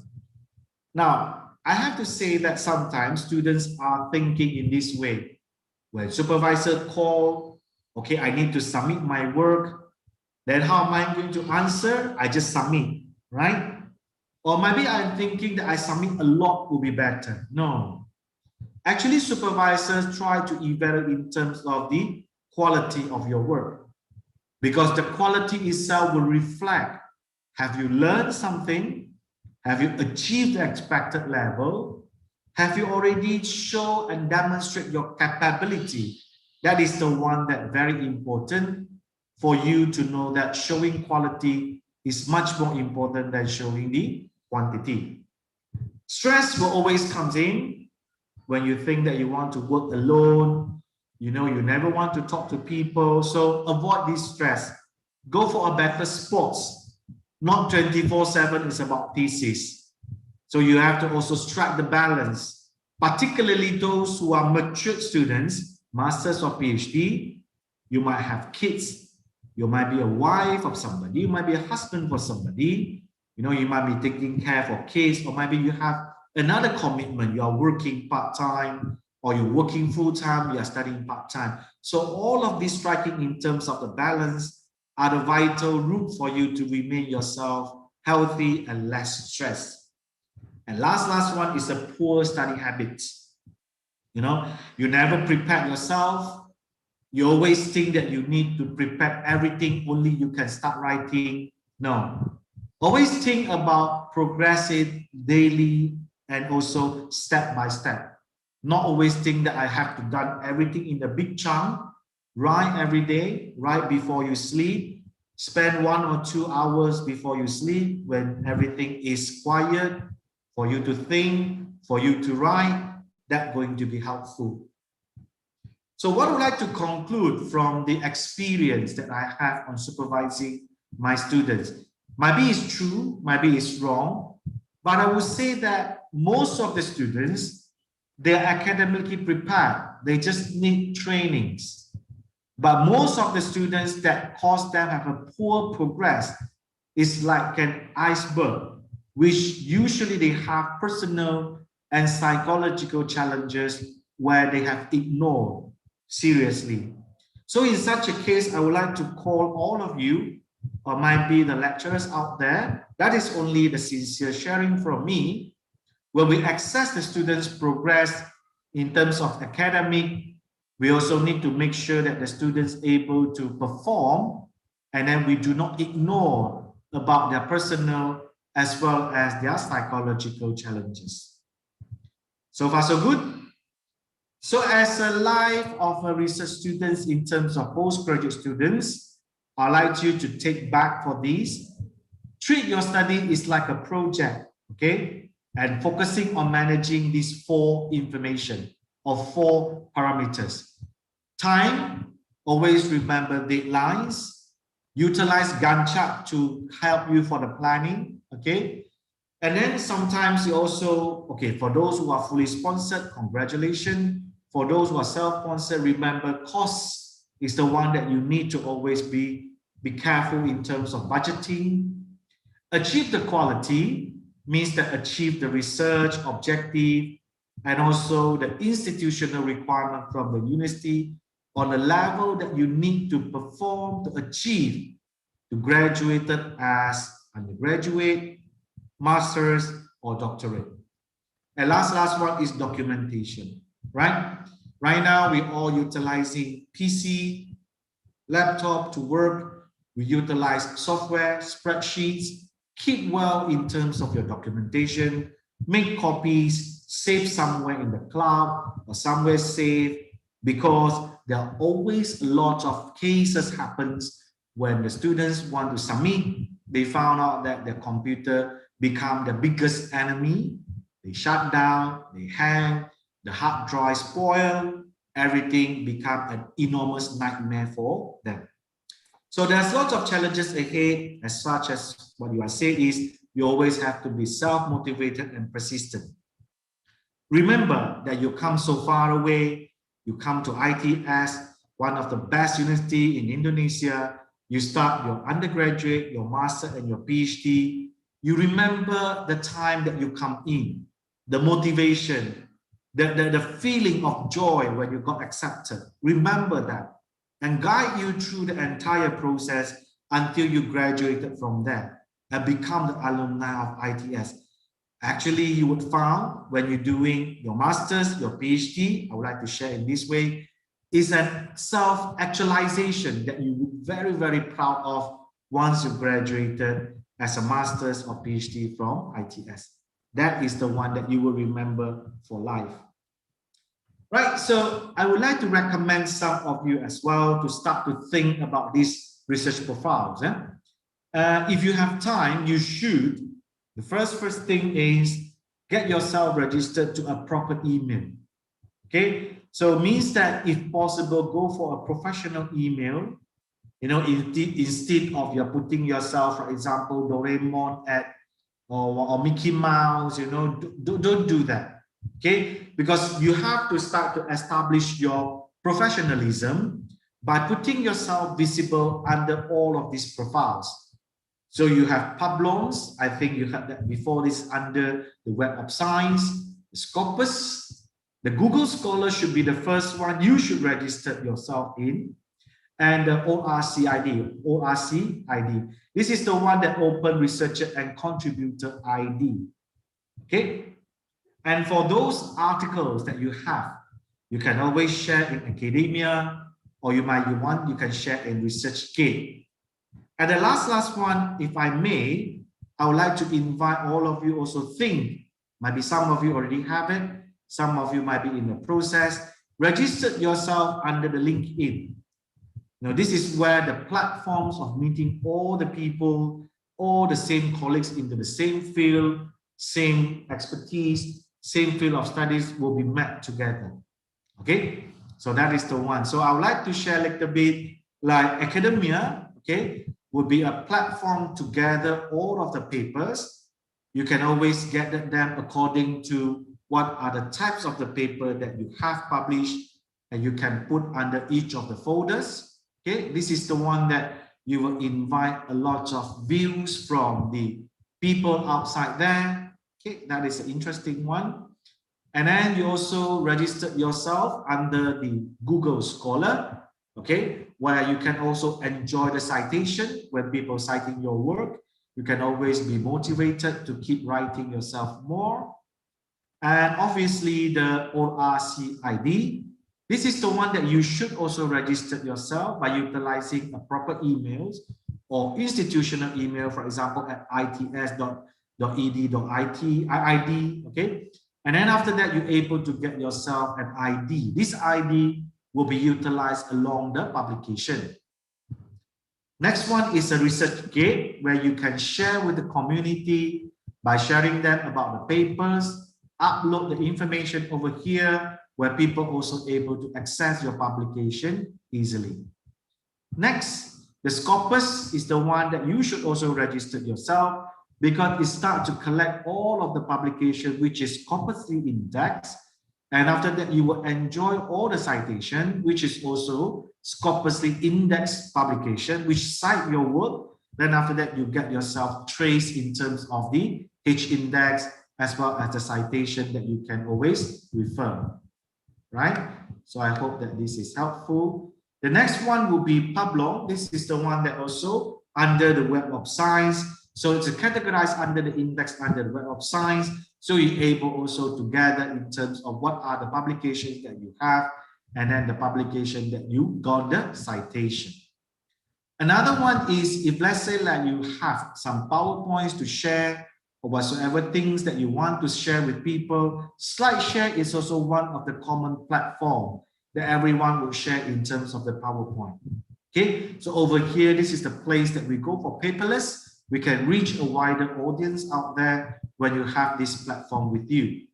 Now, I have to say that sometimes students are thinking in this way. When supervisor call, okay, I need to submit my work, then how am I going to answer? I just submit, right? Or maybe I'm thinking that I submit a lot will be better. No. Actually, supervisors try to evaluate in terms of the quality of your work, because the quality itself will reflect, have you learned something? Have you achieved the expected level? Have you already shown and demonstrate your capability? That is the one that very important for you to know that showing quality is much more important than showing the quantity. Stress will always come in when you think that you want to work alone, you know, you never want to talk to people. So avoid this stress. Go for a better sports. Not 24/7 is about thesis. So you have to also strike the balance, particularly those who are mature students, masters or PhD. You might have kids. You might be a wife of somebody. You might be a husband for somebody. You know, you might be taking care for kids, or maybe you have another commitment. You are working part-time, or you're working full-time, you are studying part-time. So all of these striking in terms of the balance are the vital route for you to remain yourself healthy and less stressed. And last one is a poor study habits. You know, you never prepare yourself. You always think that you need to prepare everything, only you can start writing. No. Always think about progressive, daily, and also step by step. Not always think that I have to done everything in a big chunk. Write every day, right before you sleep. Spend 1 or 2 hours before you sleep when everything is quiet for you to think, for you to write. That's going to be helpful. So what I would like to conclude from the experience that I have on supervising my students, maybe it's true, maybe it's wrong, but I would say that most of the students, they're academically prepared. They just need trainings. But most of the students that cause them have a poor progress is like an iceberg, which usually they have personal and psychological challenges where they have ignored seriously. So in such a case, I would like to call all of you, or might be the lecturers out there, that is only the sincere sharing from me. When we assess the students' progress in terms of academic, we also need to make sure that the students are able to perform, and then we do not ignore about their personal as well as their psychological challenges. So far, so good. So as a life of a research students in terms of postgraduate students, I'd like you to take back for these. Treat your study is like a project, okay? And focusing on managing these 4 information or 4 parameters. Time, always remember deadlines. Utilize Gantt chart to help you for the planning, okay? And then sometimes you also, okay, for those who are fully sponsored, congratulations. For those who are self-sponsored, remember cost is the one that you need to always be careful in terms of budgeting. Achieve the quality means that achieve the research objective and also the institutional requirement from the university on the level that you need to perform to achieve to graduate as undergraduate, master's, or doctorate. And last one is documentation, right? Right now, we're all utilizing PC, laptop to work. We utilize software, spreadsheets. Keep well in terms of your documentation. Make copies, save somewhere in the cloud or somewhere safe, because there are always a lot of cases happens when the students want to submit. They found out that their computer become the biggest enemy. They shut down, they hang, the hard drive spoil, everything become an enormous nightmare for them. So there's lots of challenges ahead, as such as what you are saying is you always have to be self-motivated and persistent. Remember that you come so far away, you come to ITS, one of the best university in Indonesia, you start your undergraduate, your master, and your PhD. You remember the time that you come in, the motivation, the feeling of joy when you got accepted. Remember that and guide you through the entire process until you graduated from there and become the alumni of ITS. Actually, you would find when you're doing your master's, your PhD, I would like to share in this way, is a self-actualization that you would be very, very proud of once you graduated as a master's or PhD from ITS. That is the one that you will remember for life. Right, so I would like to recommend some of you as well to start to think about these research profiles. If you have time, you should. The first thing is get yourself registered to a proper email. Okay, so it means that if possible, go for a professional email. You know, instead of you're putting yourself, for example, Doraemon at or Mickey Mouse, you know, don't do that. Okay, because you have to start to establish your professionalism by putting yourself visible under all of these profiles. So you have Publons, I think you had that before this under the Web of Science, the Scopus, the Google Scholar should be the first one you should register yourself in, and the ORCID. This is the one that Open Researcher and Contributor ID. Okay. And for those articles that you have, you can always share in academia, or you can share in ResearchGate. And the last one, if I may, I would like to invite all of you also think, maybe some of you already have it, some of you might be in the process, register yourself under the LinkedIn. This is where the platforms of meeting all the people, all the same colleagues into the same field, same expertise, same field of studies will be met together. Okay, so that is the one. So I would like to share a little bit like academia, okay, would be a platform to gather all of the papers. You can always get them according to what are the types of the paper that you have published, and you can put under each of the folders. Okay, this is the one that you will invite a lot of views from the people outside there. Okay, that is an interesting one. And then you also registered yourself under the Google Scholar, okay, where you can also enjoy the citation when people citing your work. You can always be motivated to keep writing yourself more. And obviously the ORCID. This is the one that you should also register yourself by utilizing a proper emails or institutional email, for example, at its.ed.it, okay? And then after that, you're able to get yourself an ID. This ID will be utilized along the publication. Next one is a research gate where you can share with the community by sharing them about the papers, upload the information over here, where people also able to access your publication easily. Next, the Scopus is the one that you should also register yourself, because it starts to collect all of the publication which is corpusly indexed, and after that you will enjoy all the citation which is also corpusly indexed publication which cite your work. Then after that you get yourself traced in terms of the H index as well as the citation that you can always refer. Right? So I hope that this is helpful. The next one will be Publong. This is the one that also under the Web of Science. So it's categorized under the index under the Web of Science. So you're able also to gather in terms of what are the publications that you have, and then the publication that you got the citation. Another one is if let's say like you have some PowerPoints to share, or whatsoever things that you want to share with people, SlideShare is also one of the common platform that everyone will share in terms of the PowerPoint. Okay, so over here, this is the place that we go for paperless. We can reach a wider audience out there when you have this platform with you.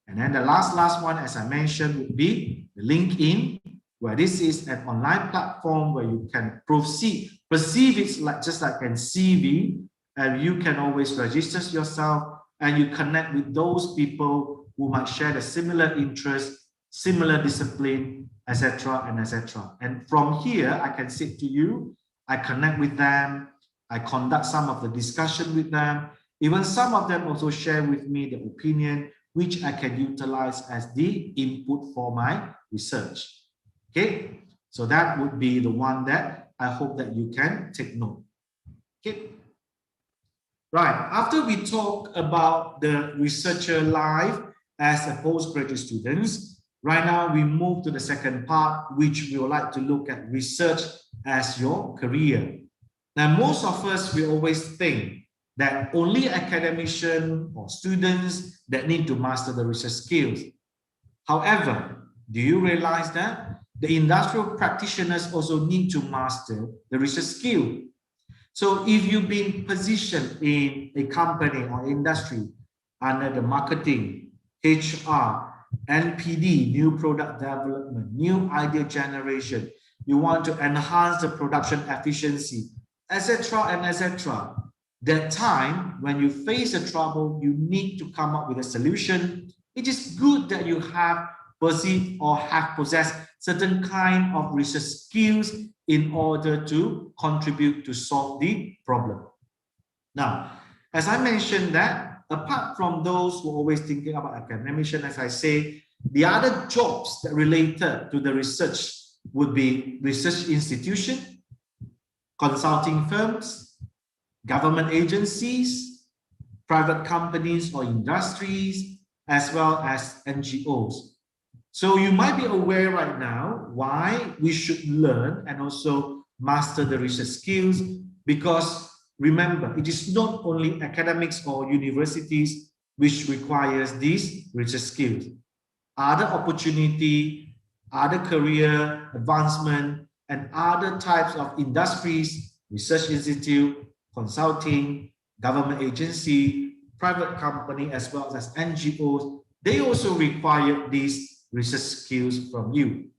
And then the last one, as I mentioned, would be the LinkedIn, where this is an online platform where you can perceive it like just like an CV. And you can always register yourself and you connect with those people who might share the similar interests, similar discipline, etc. and etc. And from here, I can sit to you, I connect with them, I conduct some of the discussion with them. Even some of them also share with me the opinion, which I can utilize as the input for my research. Okay, so that would be the one that I hope that you can take note. Okay. Right, after we talk about the researcher life as a postgraduate students, right now we move to the second part, which we would like to look at research as your career. Now, most of us, we always think that only academicians or students that need to master the research skills. However, do you realize that the industrial practitioners also need to master the research skill? So if you've been positioned in a company or industry under the marketing, HR, NPD, new product development, new idea generation, you want to enhance the production efficiency, etc. and etc. That time when you face a trouble, you need to come up with a solution. It is good that you have perceived or have possessed certain kind of research skills in order to contribute to solve the problem. Now, as I mentioned that, apart from those who are always thinking about academician, as I say, the other jobs that related to the research would be research institution, consulting firms, government agencies, private companies or industries, as well as NGOs. So you might be aware right now why we should learn and also master the research skills, because remember, it is not only academics or universities which requires these research skills. Other opportunity, other career advancement, and other types of industries, research institute, consulting, government agency, private company, as well as NGOs, they also require these research skills from you.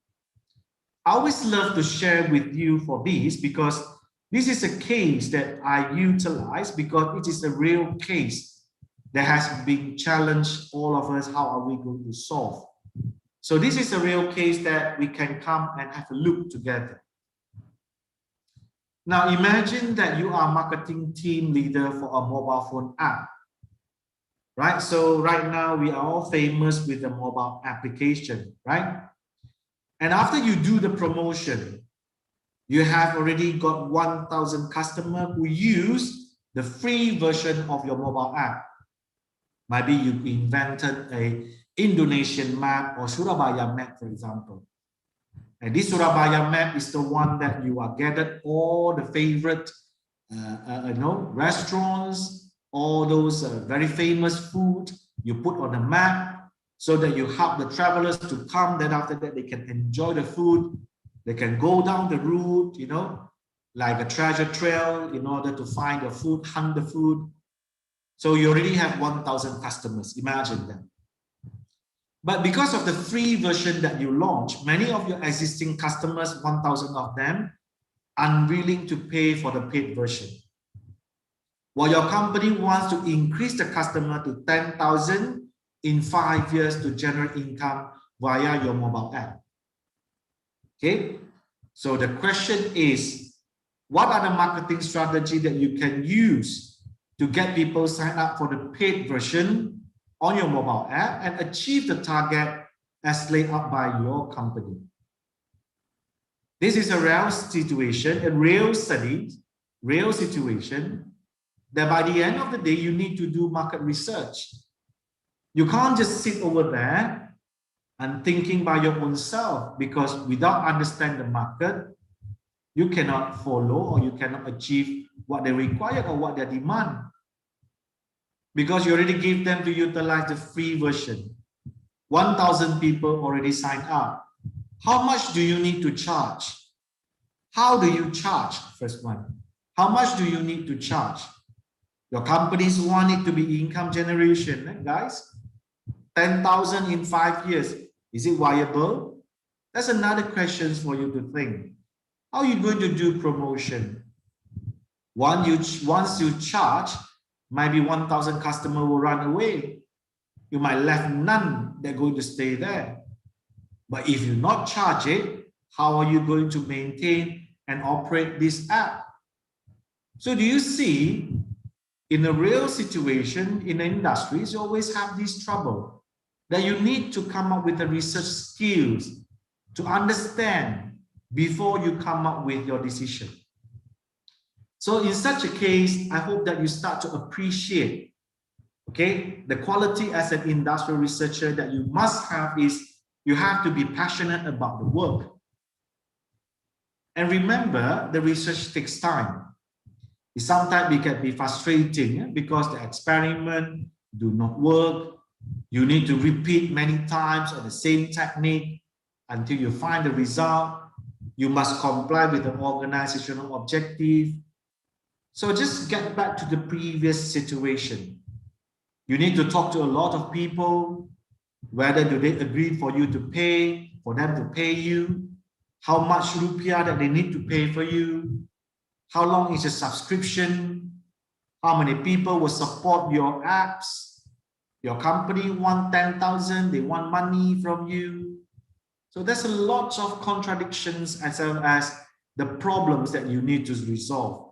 I always love to share with you for this because this is a case that I utilize because it is a real case that has been challenged all of us. How are we going to solve? So this is a real case that we can come and have a look together. Now imagine that you are a marketing team leader for a mobile phone app, right? So right now we are all famous with the mobile application, right? And after you do the promotion, you have already got 1,000 customers who use the free version of your mobile app. Maybe you invented a Indonesian map or Surabaya map, for example. And this Surabaya map is the one that you are gathered all the favorite restaurants, all those very famous food you put on the map so that you help the travelers to come. Then after that, they can enjoy the food. They can go down the route, you know, like a treasure trail in order to find the food, hunt the food. So you already have 1,000 customers, imagine that. But because of the free version that you launch, many of your existing customers, 1,000 of them, unwilling to pay for the paid version. While your company wants to increase the customer to 10,000 in 5 years to generate income via your mobile app. Okay, so the question is, what are the marketing strategy that you can use to get people sign up for the paid version on your mobile app and achieve the target as laid out by your company? This is a real situation, a real study, real situation that by the end of the day, you need to do market research. You can't just sit over there and thinking by your own self, because without understanding the market, you cannot follow or you cannot achieve what they require or what they demand. Because you already give them to utilize the free version. 1,000 people already signed up. How much do you need to charge? How do you charge? First one. How much do you need to charge? Your companies want it to be income generation, right, guys? 10,000 in 5 years. Is it viable? That's another question for you to think. How are you going to do promotion? Once you charge, maybe 1,000 customers will run away. You might left none, they're going to stay there. But if you not charge it, how are you going to maintain and operate this app? So do you see, in a real situation, in the industries, you always have this trouble that you need to come up with the research skills to understand before you come up with your decision. So in such a case, I hope that you start to appreciate, okay, the quality as an industrial researcher that you must have is you have to be passionate about the work. And remember, the research takes time. Sometimes it can be frustrating because the experiment do not work. You need to repeat many times on the same technique until you find the result. You must comply with the organizational objective. So just get back to the previous situation. You need to talk to a lot of people. Whether do they agree for you to pay, for them to pay you? How much rupiah that they need to pay for you? How long is the subscription? How many people will support your apps? Your company want 10,000, they want money from you. So there's a lot of contradictions as well as the problems that you need to resolve.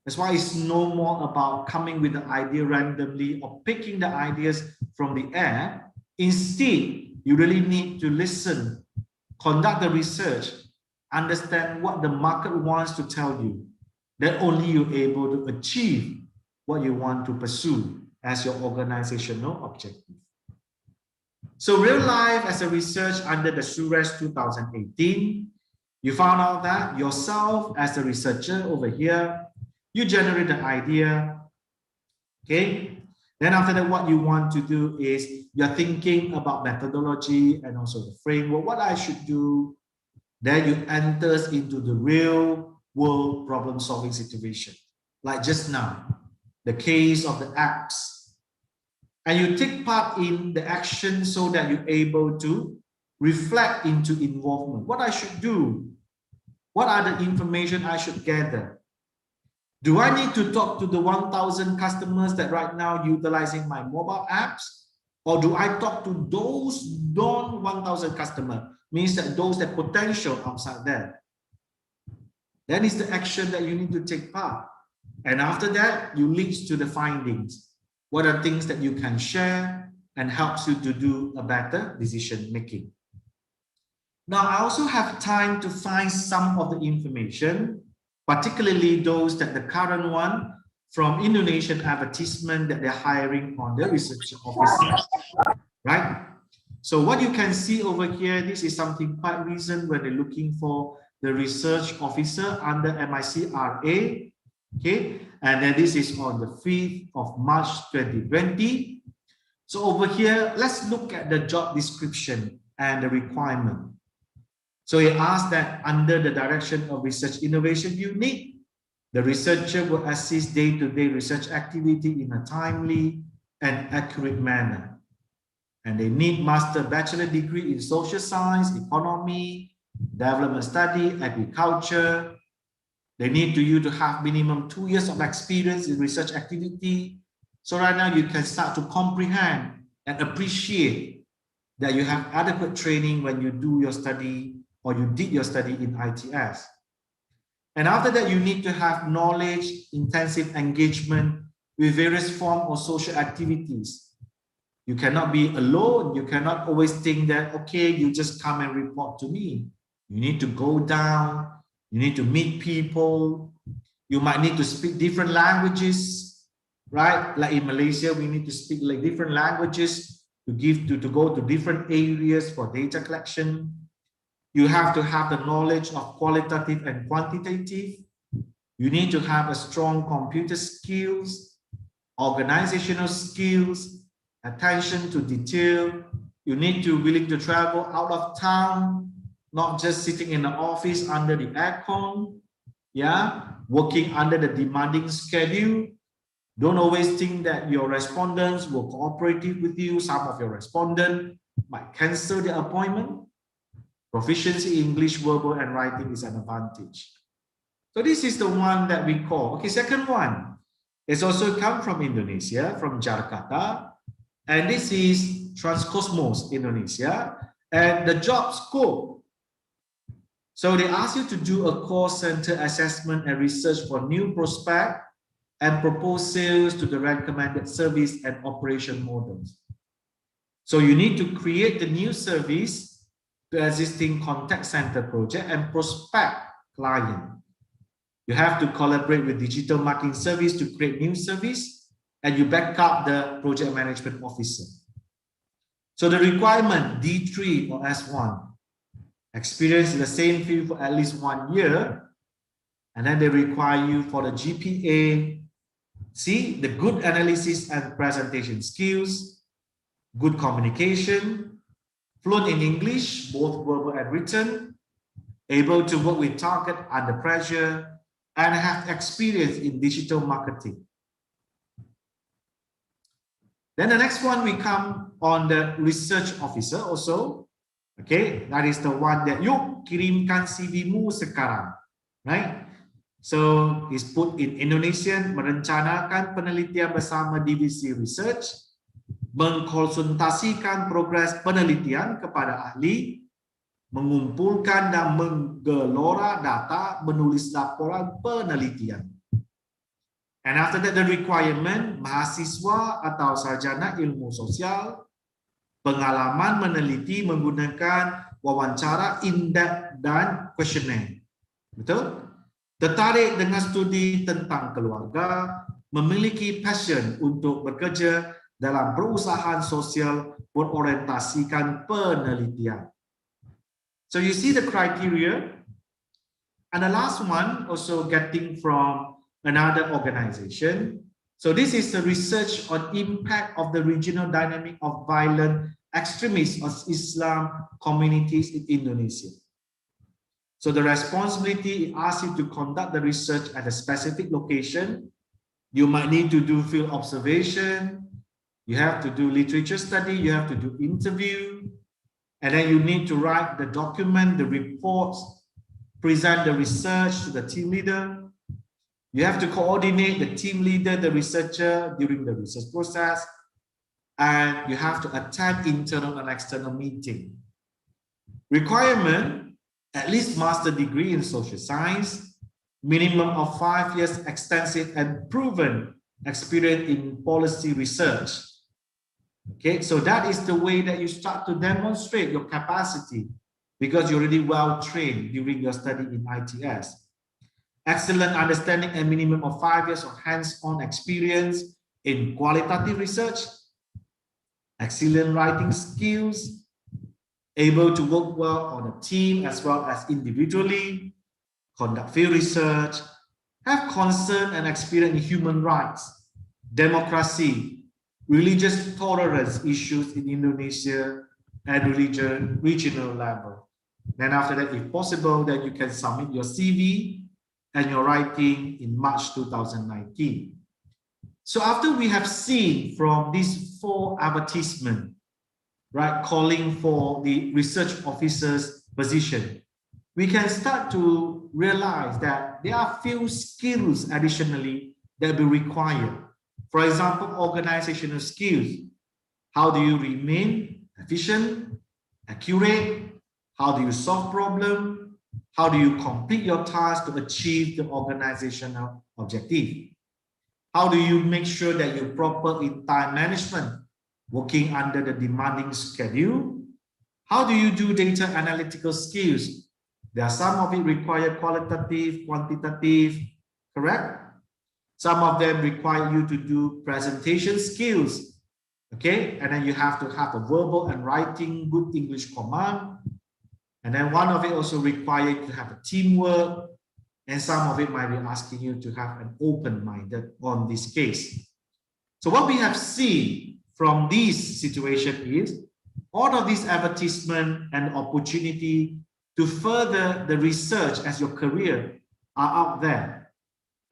That's why it's no more about coming with the idea randomly or picking the ideas from the air. Instead, you really need to listen, conduct the research, understand what the market wants to tell you. Then only you're able to achieve what you want to pursue as your organizational objective. So real life as a research under the SURES 2018, you found out that yourself as a researcher over here, you generate the idea, okay? Then after that, what you want to do is you're thinking about methodology and also the framework, what I should do, Then you enter into the real world problem solving situation. Like just now, the case of the apps. And you take part in the action so that you're able to reflect into involvement. What I should do? What are the information I should gather? Do I need to talk to the 1,000 customers that right now utilizing my mobile apps? Or do I talk to those non-1,000 customers? Means that those that potential outside there. That is the action that you need to take part. And after that, you lead to the findings. What are things that you can share and helps you to do a better decision making? Now, I also have time to find some of the information, particularly those that the current one from Indonesian advertisement that they're hiring on the research officer, right? So what you can see over here, this is something quite recent when they're looking for the research officer under MICRA, okay? And then this is on the 5th of March 2020. So over here, let's look at the job description and the requirement. So it asks that under the direction of Research Innovation Unit, the researcher will assist day-to-day research activity in a timely and accurate manner. And they need master bachelor degree in social science, economy, development study, agriculture. They need you to have minimum 2 years of experience in research activity. So right now you can start to comprehend and appreciate that you have adequate training when you do your study or you did your study in ITS. And after that, you need to have knowledge, intensive engagement with various forms of social activities. You cannot be alone. You cannot always think that, okay, you just come and report to me. You need to go down. You need to meet people. You might need to speak different languages, right? Like in Malaysia, we need to speak like different languages to go to different areas for data collection. You have to have the knowledge of qualitative and quantitative. You need to have a strong computer skills, organizational skills, attention to detail. You need to be willing to travel out of town, not just sitting in the office under the aircon, yeah, working under the demanding schedule. Don't always think that your respondents will cooperate with you. Some of your respondents might cancel their appointment. Proficiency in English, verbal and writing is an advantage. So this is the one that we call, okay, second one. It's also come from Indonesia, from Jakarta. And this is Transcosmos, Indonesia. And the job scope. So they ask you to do a call center assessment and research for new prospect and propose sales to the recommended service and operation models. So you need to create the new service to existing contact center project and prospect client. You have to collaborate with digital marketing service to create new service, and you back up the project management officer. So the requirement D3 or S1, experience in the same field for at least 1 year, and then they require you for the GPA, see the good analysis and presentation skills, good communication, fluent in English, both verbal and written, able to work with target under pressure, and have experience in digital marketing. Then the next one, we come on the research officer also. Okay, that is the one that yuk kirimkan CV-mu sekarang, right? So it's put in Indonesian, merencanakan penelitian bersama divisi research, mengkonsultasikan progres penelitian kepada ahli, mengumpulkan dan menggelora data, menulis laporan penelitian. And after that, the requirement, mahasiswa atau sarjana ilmu sosial, pengalaman meneliti menggunakan wawancara in-depth dan questionnaire. Betul? Tertarik dengan studi tentang keluarga, memiliki passion untuk bekerja dalam perusahaan sosial berorientasikan penelitian. So you see the criteria. And the last one also getting from another organization. So this is the research on impact of the regional dynamic of violent extremist of Islam communities in Indonesia. So the responsibility asks you to conduct the research at a specific location. You might need to do field observation. You have to do literature study. You have to do interview. And then you need to write the document, the reports, present the research to the team leader. You have to coordinate the team leader, the researcher during the research process. And you have to attend internal and external meeting. Requirement, at least master degree in social science, minimum of 5 years extensive and proven experience in policy research. Okay, so that is the way that you start to demonstrate your capacity because you're already well trained during your study in ITS. Excellent understanding and minimum of 5 years of hands-on experience in qualitative research, excellent writing skills, able to work well on a team as well as individually, conduct field research, have concern and experience in human rights, democracy, religious tolerance issues in Indonesia, and regional level. Then after that, if possible, then you can submit your CV and your writing in March 2019. So after we have seen from these 4 advertisements, right, calling for the research officer's position, we can start to realize that there are few skills additionally that will be required. For example, organizational skills. How do you remain efficient, accurate? How do you solve problems? How do you complete your task to achieve the organizational objective? How do you make sure that you're proper in time management, working under the demanding schedule? How do you do data analytical skills? There are some of it require qualitative, quantitative, correct? Some of them require you to do presentation skills, okay? And then you have to have a verbal and writing good English command. And then one of it also requires you to have a teamwork. And some of it might be asking you to have an open-minded on this case. So what we have seen from this situation is all of these advertisement and opportunity to further the research as your career are out there.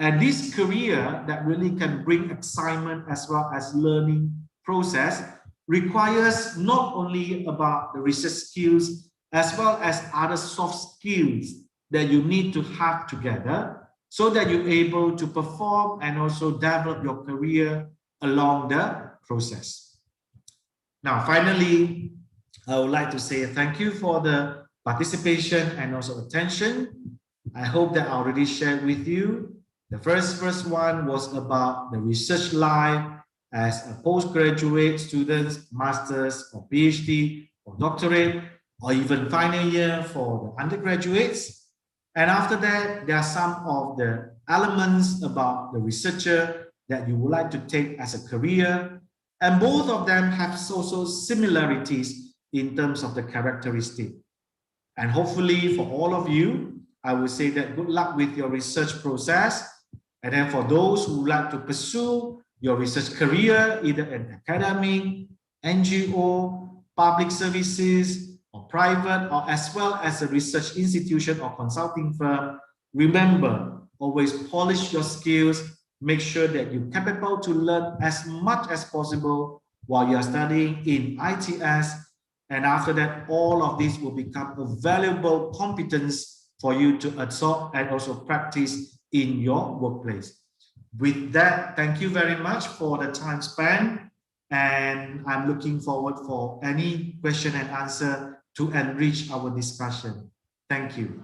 And this career that really can bring excitement as well as learning process requires not only about the research skills as well as other soft skills that you need to have together so that you're able to perform and also develop your career along the process. Now, finally, I would like to say thank you for the participation and also attention. I hope that I already shared with you. The first one was about the research life as a postgraduate student, master's or PhD or doctorate, or even final year for the undergraduates. And after that, there are some of the elements about the researcher that you would like to take as a career. And both of them have also similarities in terms of the characteristic. And hopefully for all of you, I would say that good luck with your research process. And then for those who would like to pursue your research career, either in academic, NGO, public services, or private, or as well as a research institution or consulting firm, remember, always polish your skills, make sure that you're capable to learn as much as possible while you're studying in ITS. And after that, all of this will become a valuable competence for you to absorb and also practice in your workplace. With that, thank you very much for the time spent. And I'm looking forward for any question and answer to enrich our discussion. Thank you.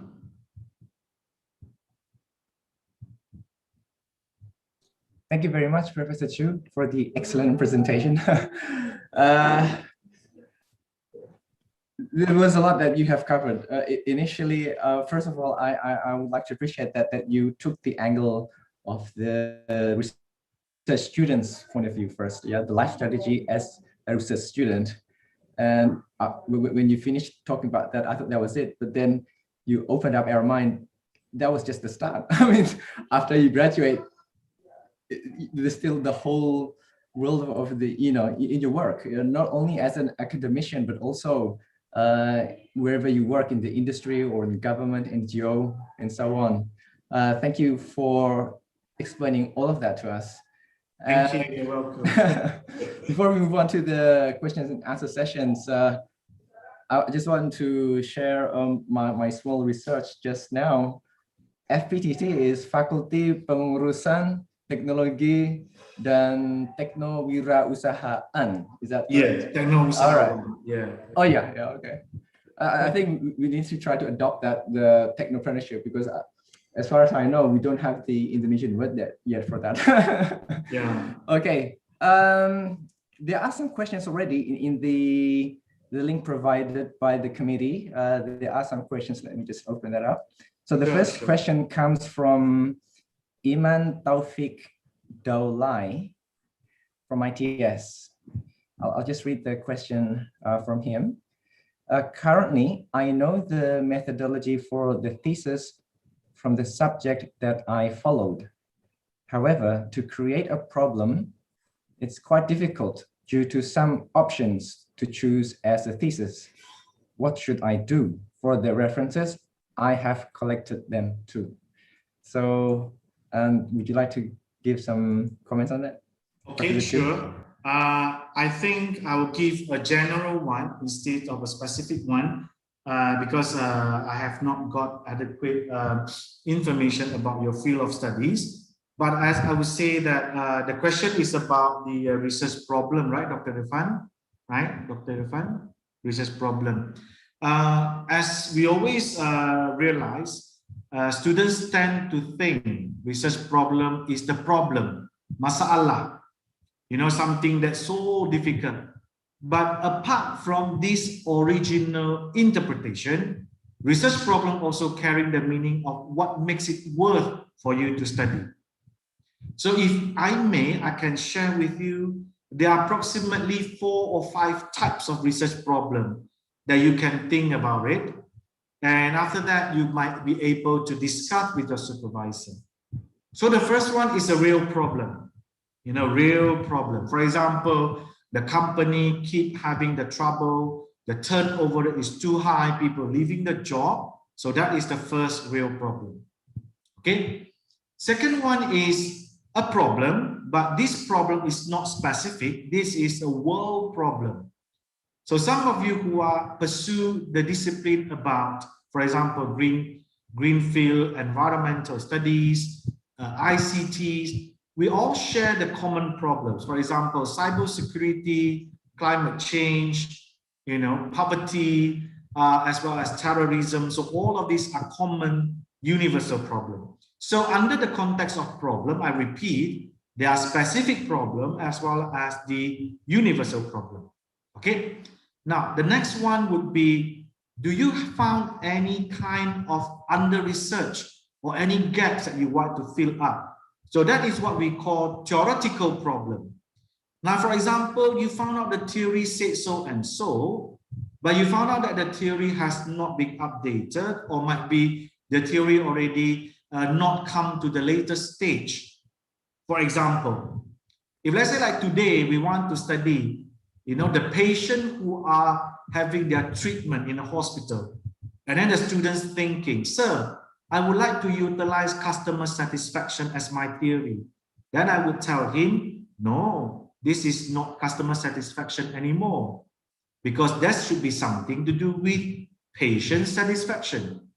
Thank you very much, Professor Chu, for the excellent presentation. There was a lot that you have covered. Initially, first of all, I would like to appreciate that you took the angle of the research student's point of view first. Yeah, the life strategy as a research student. And when you finished talking about that, I thought that was it. But then you opened up our mind. That was just the start. I mean, after you graduate, there's still the whole world of the, in your work, not only as an academician, but also wherever you work in the industry or the government, NGO, and so on. Thank you for explaining all of that to us. Thank you. You're welcome. Before we move on to the questions and answer sessions, I just want to share my small research just now. FPTT is Fakulti Pengurusan Teknologi dan Teknowirausahaan. Is that yeah, techno-usaha. All right. Yeah. Oh yeah, okay. I think we need to try to adopt the technopreneurship, because as far as I know, we don't have the Indonesian word yet for that. Yeah. Okay. There are some questions already in the link provided by the committee. There are some questions. Let me just open that up. So the first question comes from Iman Taufik Daulai from ITS. I'll just read the question from him. Currently, I know the methodology for the thesis from the subject that I followed. However, to create a problem, it's quite difficult due to some options to choose as a thesis. What should I do? For the references, I have collected them too. So would you like to give some comments on that? Okay, sure. I think I will give a general one instead of a specific one, because I have not got adequate information about your field of studies. But as I would say that the question is about the research problem, right, Dr. Irfan? Right, Dr. Irfan? Research problem. As we always realize, students tend to think research problem is the problem, masalah, you know, something that's so difficult. But apart from this original interpretation, research problem also carrying the meaning of what makes it worth for you to study. So if I may, I can share with you, there are approximately 4 or 5 types of research problem that you can think about it. And after that, you might be able to discuss with your supervisor. So the first one is a real problem, you know, real problem. For example, the company keep having the trouble, the turnover is too high, people leaving the job. So that is the first real problem. Okay. Second one is a problem, but this problem is not specific. This is a world problem. So some of you who are pursue the discipline about, for example, greenfield environmental studies, ICTs, we all share the common problems. For example, cybersecurity, climate change, you know, poverty, as well as terrorism. So all of these are common universal problems. So under the context of problem, I repeat, there are specific problem as well as the universal problem. Okay. Now, the next one would be, do you found any kind of under research or any gaps that you want to fill up? So that is what we call theoretical problem. Now, for example, you found out the theory said so and so, but you found out that the theory has not been updated, or might be the theory already not come to the latest stage. For example, if let's say like today, we want to study, you know, the patient who are having their treatment in a hospital, and then the students thinking, sir, I would like to utilize customer satisfaction as my theory. Then I would tell him, no, this is not customer satisfaction anymore, because that should be something to do with patient satisfaction.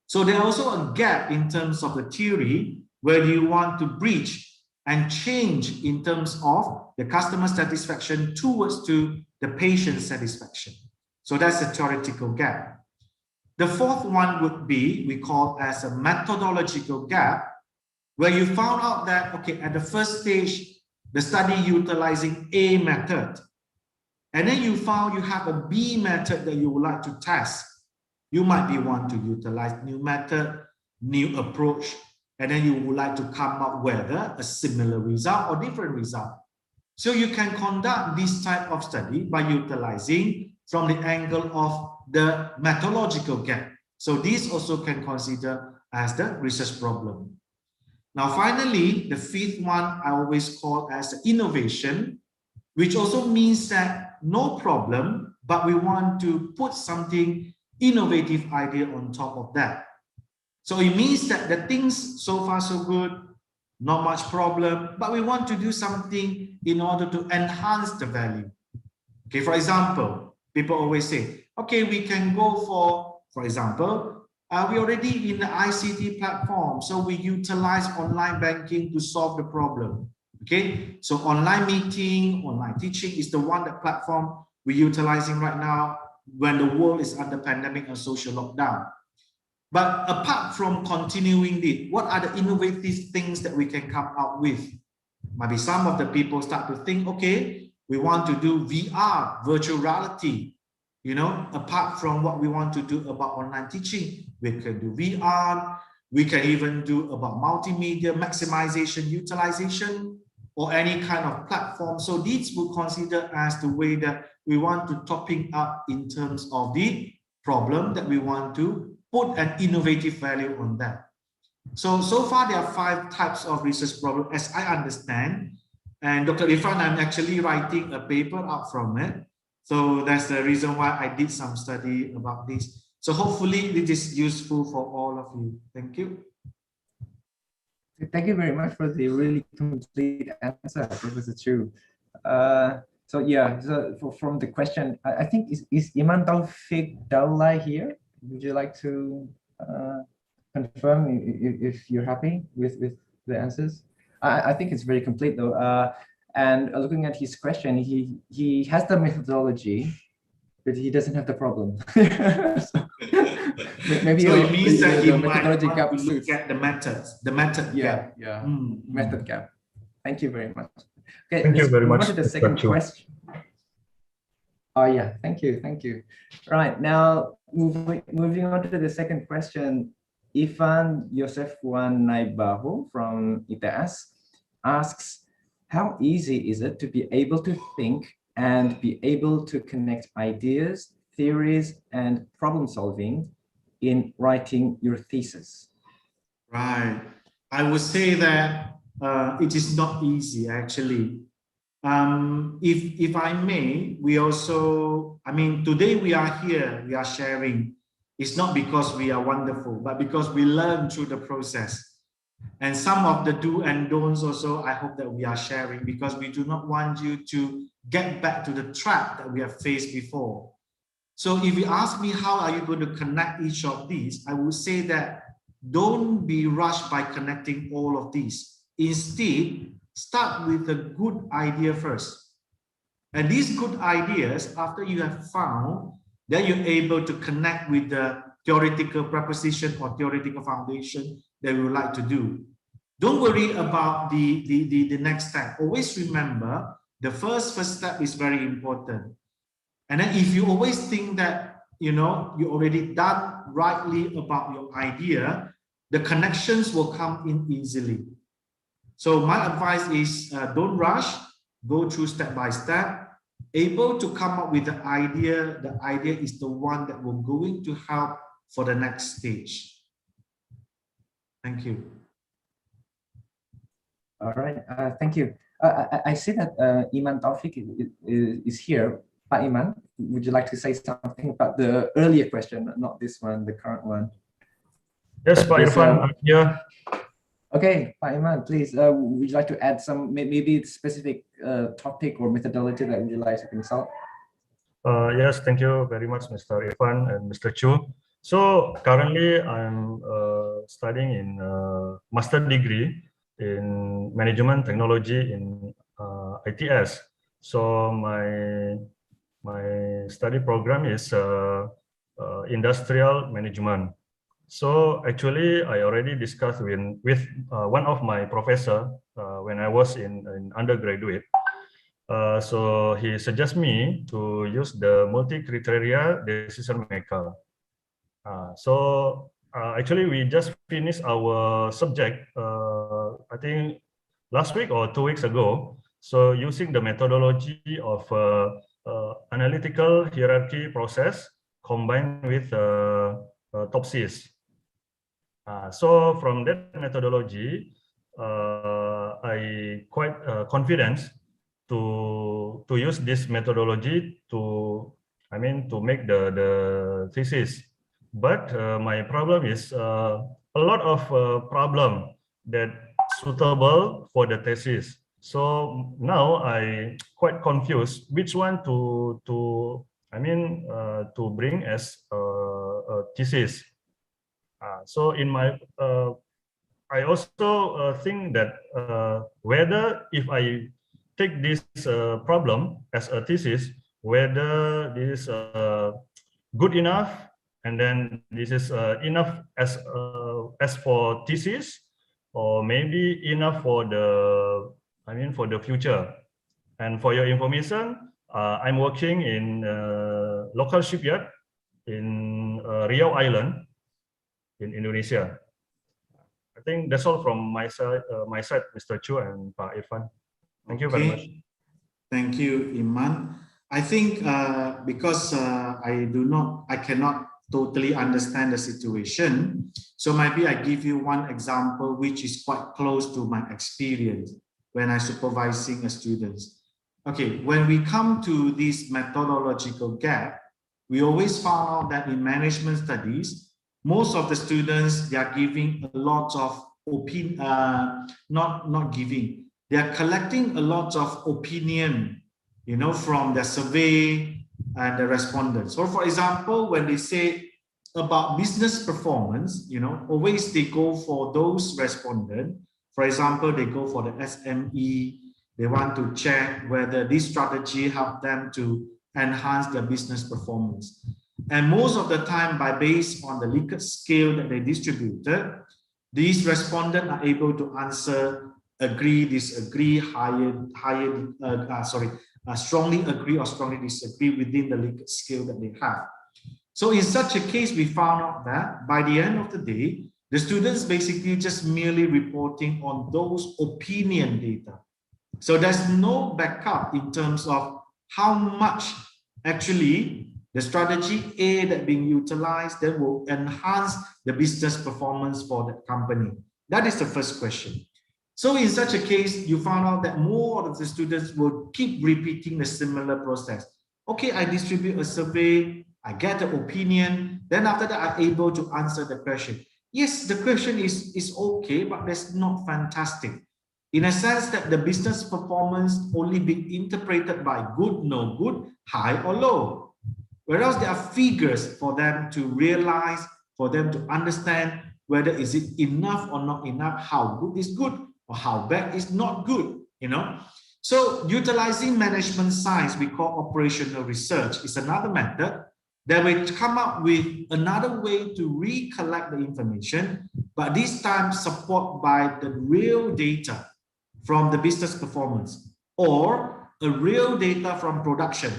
So there's also a gap in terms of the theory where you want to bridge and change in terms of the customer satisfaction towards to the patient satisfaction. So that's a theoretical gap. The fourth one would be, we call as a methodological gap, where you found out that, okay, at the first stage, the study utilizing A method, and then you found you have a B method that you would like to test. You might be want to utilize new method, new approach, and then you would like to come up whether a similar result or different result. So you can conduct this type of study by utilizing from the angle of the methodological gap. So this also can consider as the research problem. Now, finally, the fifth one I always call as innovation, which also means that no problem, but we want to put something innovative idea on top of that. So it means that the things so far so good, not much problem, but we want to do something in order to enhance the value. Okay, for example, people always say, okay, we can go for example, we already in the ICT platform, so we utilize online banking to solve the problem. Okay, so online meeting, online teaching is the one that platform we're utilizing right now when the world is under pandemic and social lockdown. But apart from continuing it, what are the innovative things that we can come out with? Maybe some of the people start to think, okay, we want to do VR, virtual reality. You know, apart from what we want to do about online teaching, we can do VR, we can even do about multimedia, maximization, utilization, or any kind of platform. So these will consider as the way that we want to topping up in terms of the problem that we want to put an innovative value on that. So far there are 5 types of research problem as I understand. And Dr. Irfan, I'm actually writing a paper out from it. So that's the reason why I did some study about this. So hopefully it is useful for all of you. Thank you. Thank you very much for the really complete answer, Professor Chu. So yeah, so from the question, I think is Iman Taufik Daulay here? Would you like to confirm if you're happy with the answers? I think it's very complete though. And looking at his question, he has the methodology, but he doesn't have the problem. So, maybe so it means that you might methodology want gap to look at the methods, the method gap. Yeah, method gap. Thank you very much. Okay, thank you very much. To the second question. Oh yeah, thank you. Right, now moving on to the second question, Ivan Yosef Wan Naibahu from ITS asks, how easy is it to be able to think and be able to connect ideas, theories, and problem solving in writing your thesis? Right. I would say that it is not easy actually. If I may, we also, I mean, today we are here, we are sharing. It's not because we are wonderful, but because we learn through the process. And some of the do and don'ts also, I hope that we are sharing because we do not want you to get back to the trap that we have faced before. So if you ask me how are you going to connect each of these, I would say that don't be rushed by connecting all of these. Instead, start with a good idea first. And these good ideas, after you have found, then you're able to connect with the theoretical proposition or theoretical foundation that we would like to do. Don't worry about the next step. Always remember, the first step is very important. And then if you always think that, you know, you already done rightly about your idea, the connections will come in easily. So my advice is don't rush, go through step by step, able to come up with the idea is the one that will going to help for the next stage. Thank you. All right, thank you. I see that Iman Taufik is here. Pak Iman, would you like to say something about the earlier question, not this one, the current one? Yes, Pak Irfan, I'm here. Okay, Pak Iman, please, would you like to add some, maybe specific topic or methodology that would you like to consult? Yes, thank you very much, Mr. Irfan and Mr. Chu. So currently I'm studying in master degree in management technology in ITS. So my study program is industrial management. So actually, I already discussed with one of my professor when I was in undergraduate. So he suggests me to use the multi-criteria decision maker. Actually, we just finished our subject, I think last week or 2 weeks ago. So using the methodology of analytical hierarchy process combined with TOPSIS. So from that methodology, I quite confident to use this methodology to I mean, to make the thesis. But my problem is a lot of problem that suitable for the thesis. So now I quite confused which one to bring as a thesis. So in my I also think that whether if I take this problem as a thesis, whether this is good enough, and then this is enough as for thesis, or maybe enough for the future. And for your information, I'm working in local shipyard in Riau Island in Indonesia. I think that's all from my side, Mr. Chu and Pak Irfan. Thank you very much. Thank you, Iman. I think because I cannot totally understand the situation, so maybe I give you one example which is quite close to my experience when I supervising a students. Okay, when we come to this methodological gap, we always found out that in management studies, most of the students, they are giving a lot of opinion, not giving, they are collecting a lot of opinion, you know, from the survey and the respondents. So for example, when they say about business performance, you know, always they go for those respondents. For example, they go for the SME, they want to check whether this strategy help them to enhance their business performance. And most of the time, based on the Likert scale that they distributed, these respondents are able to answer agree, disagree, strongly agree or strongly disagree within the Likert scale that they have. So in such a case, we found out that by the end of the day, the students basically just merely reporting on those opinion data. So there's no backup in terms of how much actually the strategy A that being utilized that will enhance the business performance for the company. That is the first question. So in such a case, you found out that more of the students will keep repeating the similar process. Okay, I distribute a survey, I get an opinion, then after that, I'm able to answer the question. Yes, the question is okay, but that's not fantastic. In a sense that the business performance only be interpreted by good, no good, high or low. Whereas there are figures for them to realize, for them to understand whether is it enough or not enough, how good is good or how bad is not good, you know. So utilizing management science, we call operational research, is another method that will come up with another way to recollect the information, but this time support by the real data from the business performance or a real data from production.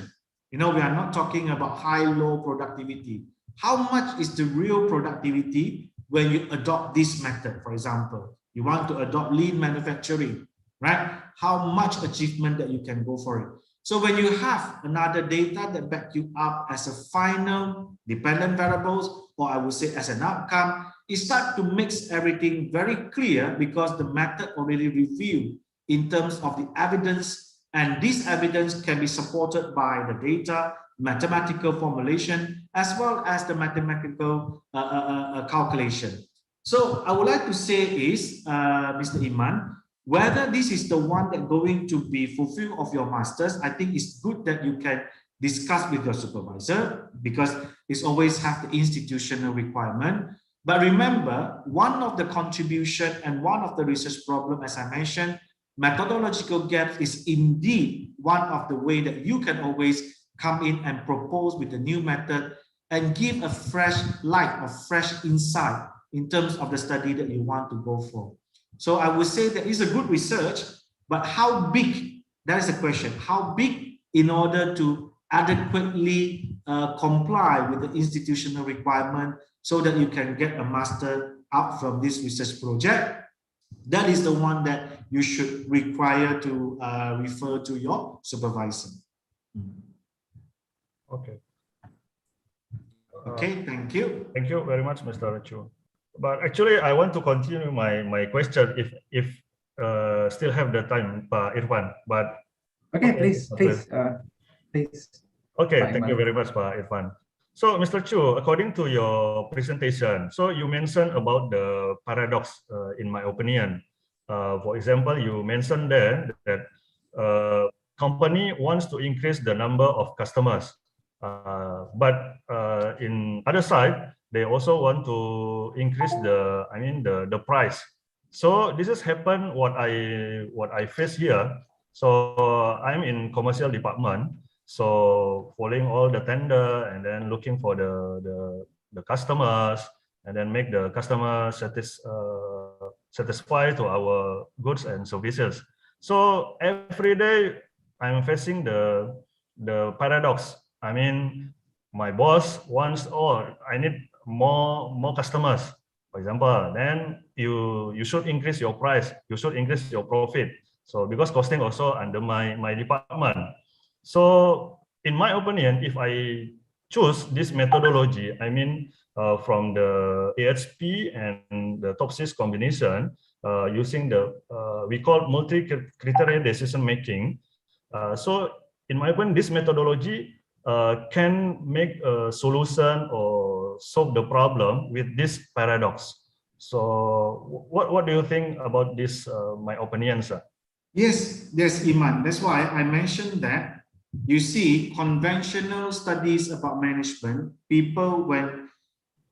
You know, we are not talking about high-low productivity. How much is the real productivity when you adopt this method? For example, you want to adopt lean manufacturing, right? How much achievement that you can go for it. So when you have another data that back you up as a final dependent variables, or I would say as an outcome, it starts to mix everything very clear because the method already revealed in terms of the evidence. And this evidence can be supported by the data, mathematical formulation, as well as the mathematical calculation. So I would like to say is, Mr. Iman, whether this is the one that going to be fulfilled of your masters, I think it's good that you can discuss with your supervisor because it's always have the institutional requirement. But remember, one of the contribution and one of the research problem, as I mentioned, methodological gap is indeed one of the way that you can always come in and propose with a new method and give a fresh light or fresh insight in terms of the study that you want to go for. So I would say that it's a good research, but how big, that is the question, how big in order to adequately comply with the institutional requirement so that you can get a master out from this research project. That is the one that you should require to refer to your supervisor. Okay. Okay, thank you. Thank you very much, Mr. Chu. But actually, I want to continue my question if still have the time, Pak Irfan. But okay, please. Okay, Pak thank you Iman. very much, Pak Irfan. So, Mr. Chu, according to your presentation, so you mentioned about the paradox, in my opinion. For example, you mentioned there that company wants to increase the number of customers, but in other side, they also want to increase the, the price. So this has happened what I face here. So I'm in commercial department. So following all the tender and then looking for the customers and then make the customer satisfied to our goods and services. So every day I'm facing the paradox. I mean, my boss wants, oh, I need more customers, for example. Then you should increase your price. You should increase your profit. So because costing also under my department. So in my opinion, if I choose this methodology, from the AHP and the top 6 combination, using the we call multi-criteria decision making. So in my opinion, this methodology can make a solution or solve the problem with this paradox. So what do you think about this, my opinion, sir? Yes, Iman. That's why I mentioned that. You see, conventional studies about management, people, when,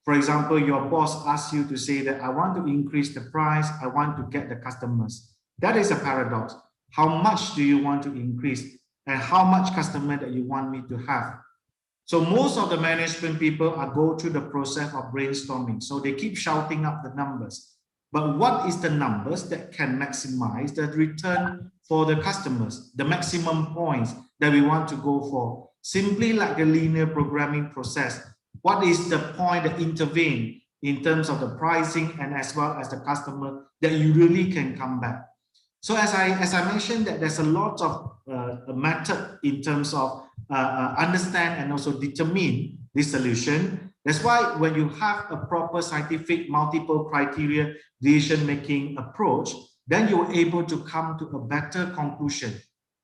for example, your boss asks you to say that I want to increase the price, I want to get the customers. That is a paradox. How much do you want to increase and how much customer that you want me to have? So most of the management people are go through the process of brainstorming. So they keep shouting up the numbers. But what is the numbers that can maximize the return for the customers, the maximum points that we want to go for? Simply like a linear programming process. What is the point that intervene in terms of the pricing and as well as the customer that you really can come back? So as I mentioned, that there's a lot of method in terms of understand and also determine this solution. That's why when you have a proper scientific multiple criteria decision-making approach, then you're able to come to a better conclusion.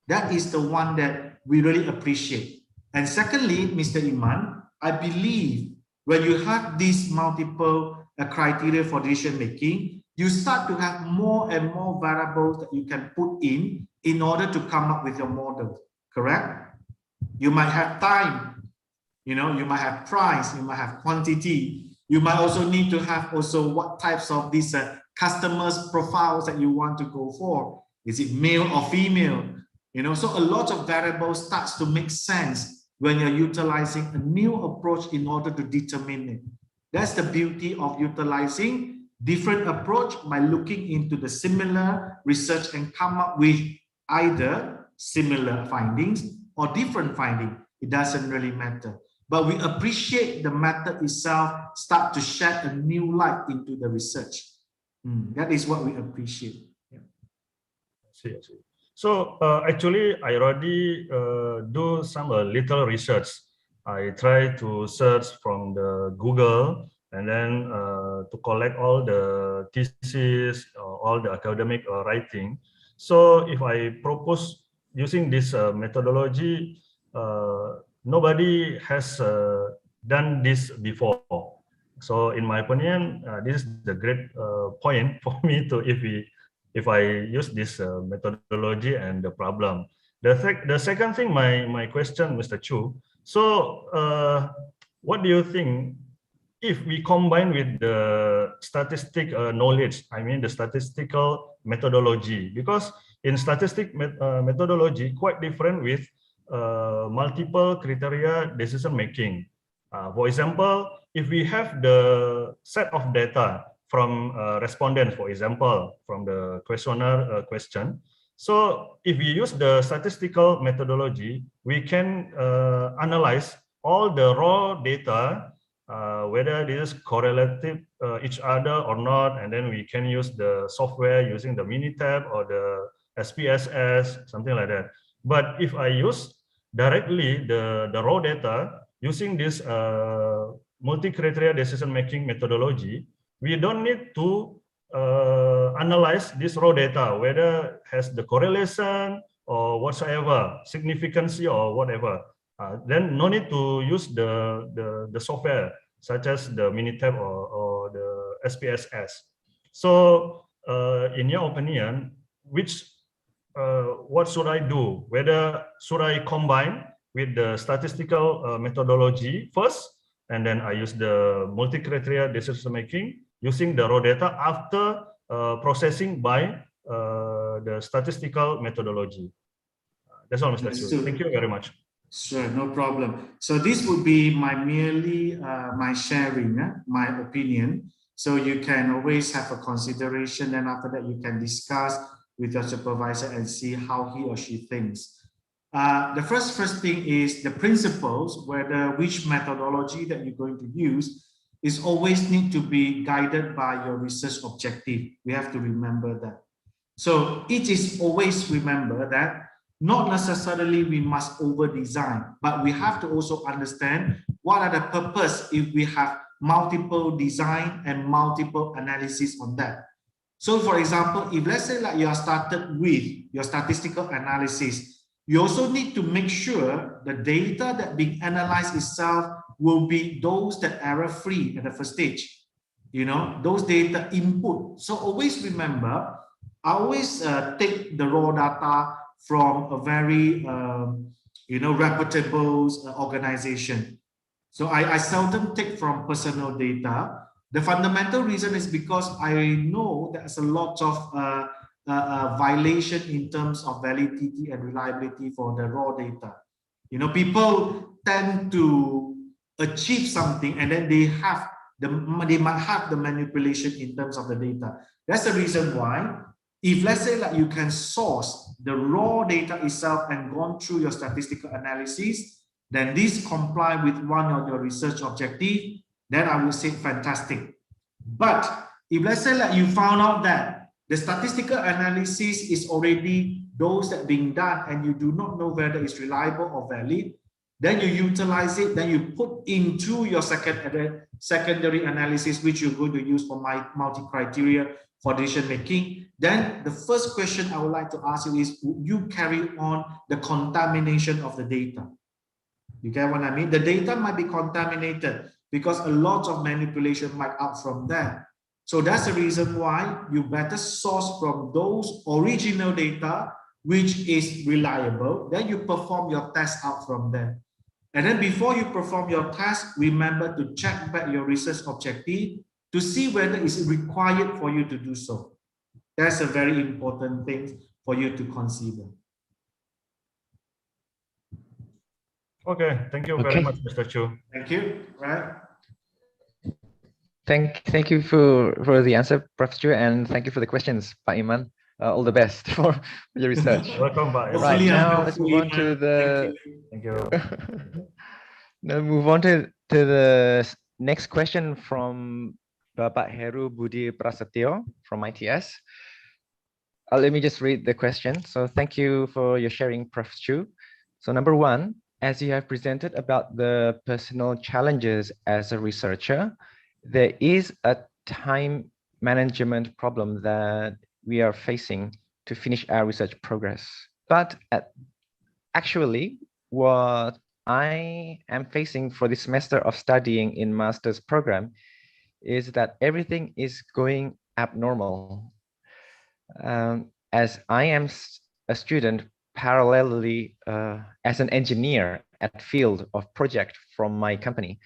That is the one that we really appreciate. And secondly, Mr. Iman, I believe when you have these multiple criteria for decision-making, you start to have more and more variables that you can put in order to come up with your model, correct? You might have time, you might have price, you might have quantity. You might also need to have also what types of these customers profiles that you want to go for. Is it male or female? So a lot of variables starts to make sense when you're utilizing a new approach in order to determine it. That's the beauty of utilizing different approach by looking into the similar research and come up with either similar findings or different findings. It doesn't really matter. But we appreciate the method itself start to shed a new light into the research. That is what we appreciate. Yeah. I see. So actually, I already do some little research. I try to search from the Google and then to collect all the thesis, all the academic writing. So if I propose using this methodology, nobody has done this before. So in my opinion, this is the great point for me to if I use this methodology and the problem. The second thing, my question, Mr. Chu. So what do you think if we combine with the statistic knowledge, the statistical methodology? Because in statistic methodology, quite different with multiple criteria decision making. For example, if we have the set of data from respondents, for example, from the questionnaire question. So if we use the statistical methodology, we can analyze all the raw data, whether this is correlative each other or not, and then we can use the software using the Minitab or the SPSS, something like that. But if I use directly the raw data using this multi-criteria decision-making methodology, we don't need to analyze this raw data, whether it has the correlation or whatsoever, significance or whatever. then no need to use the software such as the Minitab or the SPSS. So in your opinion, what should I do? Whether should I combine with the statistical methodology first, and then I use the multi-criteria decision making using the raw data after processing by the statistical methodology. That's all, Mr. Chu. Thank you very much. Sure, no problem. So this would be merely my sharing, my opinion. So you can always have a consideration, and after that you can discuss with your supervisor and see how he or she thinks. The first thing is the principles, which methodology that you're going to use is always need to be guided by your research objective. We have to remember that. So it is always remember that not necessarily we must over design, but we have to also understand what are the purpose if we have multiple design and multiple analysis on that. So for example, if let's say like you are started with your statistical analysis, you also need to make sure the data that being analyzed itself will be those that error free at the first stage, those data input. So always remember, I always take the raw data from a very reputable organization. So I seldom take from personal data. The fundamental reason is because I know there's a lot of violation in terms of validity and reliability for the raw data. People tend to achieve something and then they might have the manipulation in terms of the data. That's the reason why, if let's say that you can source the raw data itself and gone through your statistical analysis, then this comply with one of your research objective, then I would say fantastic. But if let's say that you found out that the statistical analysis is already those that being done and you do not know whether it's reliable or valid, then you utilize it, then you put into your secondary analysis, which you're going to use for my multi-criteria for decision making. Then the first question I would like to ask you is, would you carry on the contamination of the data? You get what I mean? The data might be contaminated because a lot of manipulation might out from that. So that's the reason why you better source from those original data, which is reliable. Then you perform your test out from there. And then before you perform your test, remember to check back your research objective to see whether it's required for you to do so. That's a very important thing for you to consider. Okay, thank you very much, Mr. Chu. Thank you. Right. Thank you for the answer, Prof. Chu, and thank you for the questions, Pak Iman. All the best for your research. Welcome, Pak. Right, now let's move on to the. Thank you. Now move on to the next question from Bapak Heru Budi Prasetyo from ITS. Let me just read the question. So thank you for your sharing, Prof. Chu. So number one, as you have presented about the personal challenges as a researcher, there is a time management problem that we are facing to finish our research progress. But actually, what I am facing for this semester of studying in master's program is that everything is going abnormal. As I am a student parallelly as an engineer at field of project from my company,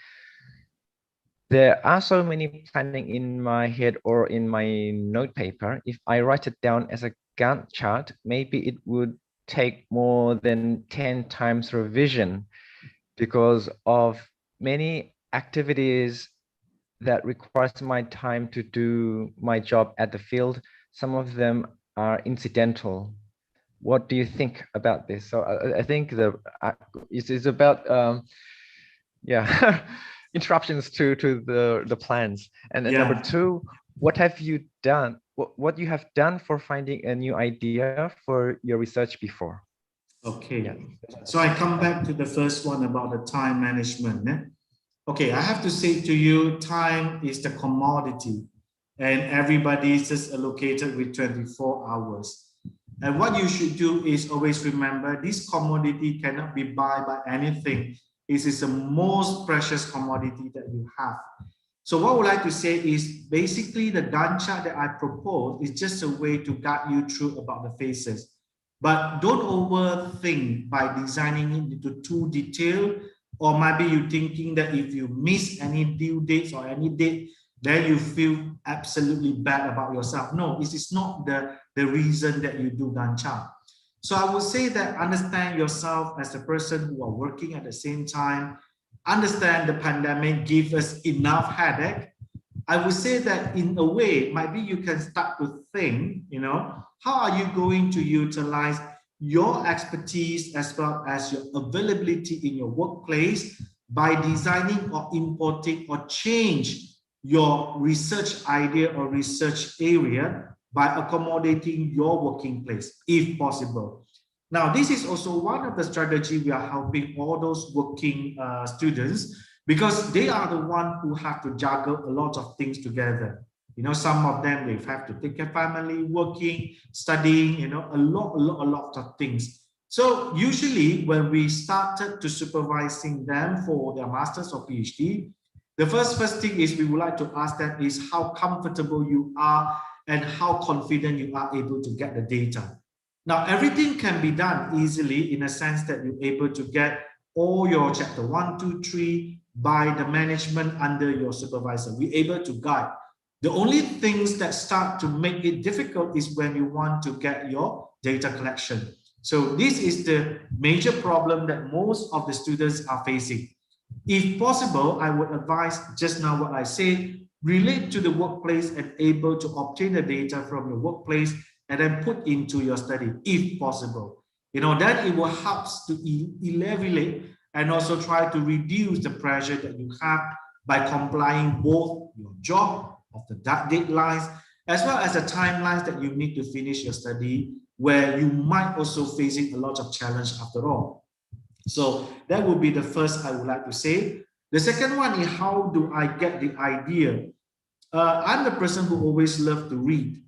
there are so many planning in my head or in my note paper. If I write it down as a Gantt chart, maybe it would take more than 10 times revision because of many activities that requires my time to do my job at the field. Some of them are incidental. What do you think about this? So I think it's about interruptions to the plans. And then number two, what have you done? What you have done for finding a new idea for your research before? Okay, so I come back to the first one about the time management. Okay, I have to say to you, time is the commodity and everybody is just allocated with 24 hours. And what you should do is always remember this commodity cannot be bought by anything. It is the most precious commodity that you have. So what I would like to say is basically the Gantt chart that I propose is just a way to guide you through about the phases. But don't overthink by designing it into too detailed, or maybe you're thinking that if you miss any due dates or any date, then you feel absolutely bad about yourself. No, this is not the reason that you do Gantt chart. So I would say that understand yourself as a person who are working at the same time. Understand the pandemic gives us enough headache. I would say that in a way, maybe you can start to think, you know, how are you going to utilize your expertise as well as your availability in your workplace by designing or importing or change your research idea or research area by accommodating your working place, if possible. Now, this is also one of the strategies we are helping all those working students, because they are the one who have to juggle a lot of things together. You know, some of them, they have to take care family, working, studying, you know, a lot of things. So usually when we started to supervising them for their master's or PhD, the first thing is we would like to ask them is how comfortable you are and how confident you are able to get the data. Now, everything can be done easily in a sense that you're able to get all your chapter 1, 2, 3 by the management under your supervisor. We're able to guide. The only things that start to make it difficult is when you want to get your data collection. So this is the major problem that most of the students are facing. If possible, I would advise just now what I said, relate to the workplace and able to obtain the data from your workplace and then put into your study, if possible. You know, then it will help to alleviate and also try to reduce the pressure that you have by complying both your job of the deadlines as well as the timelines that you need to finish your study, where you might also facing a lot of challenge after all. So that would be the first I would like to say. The second one is, how do I get the idea? I'm the person who always love to read,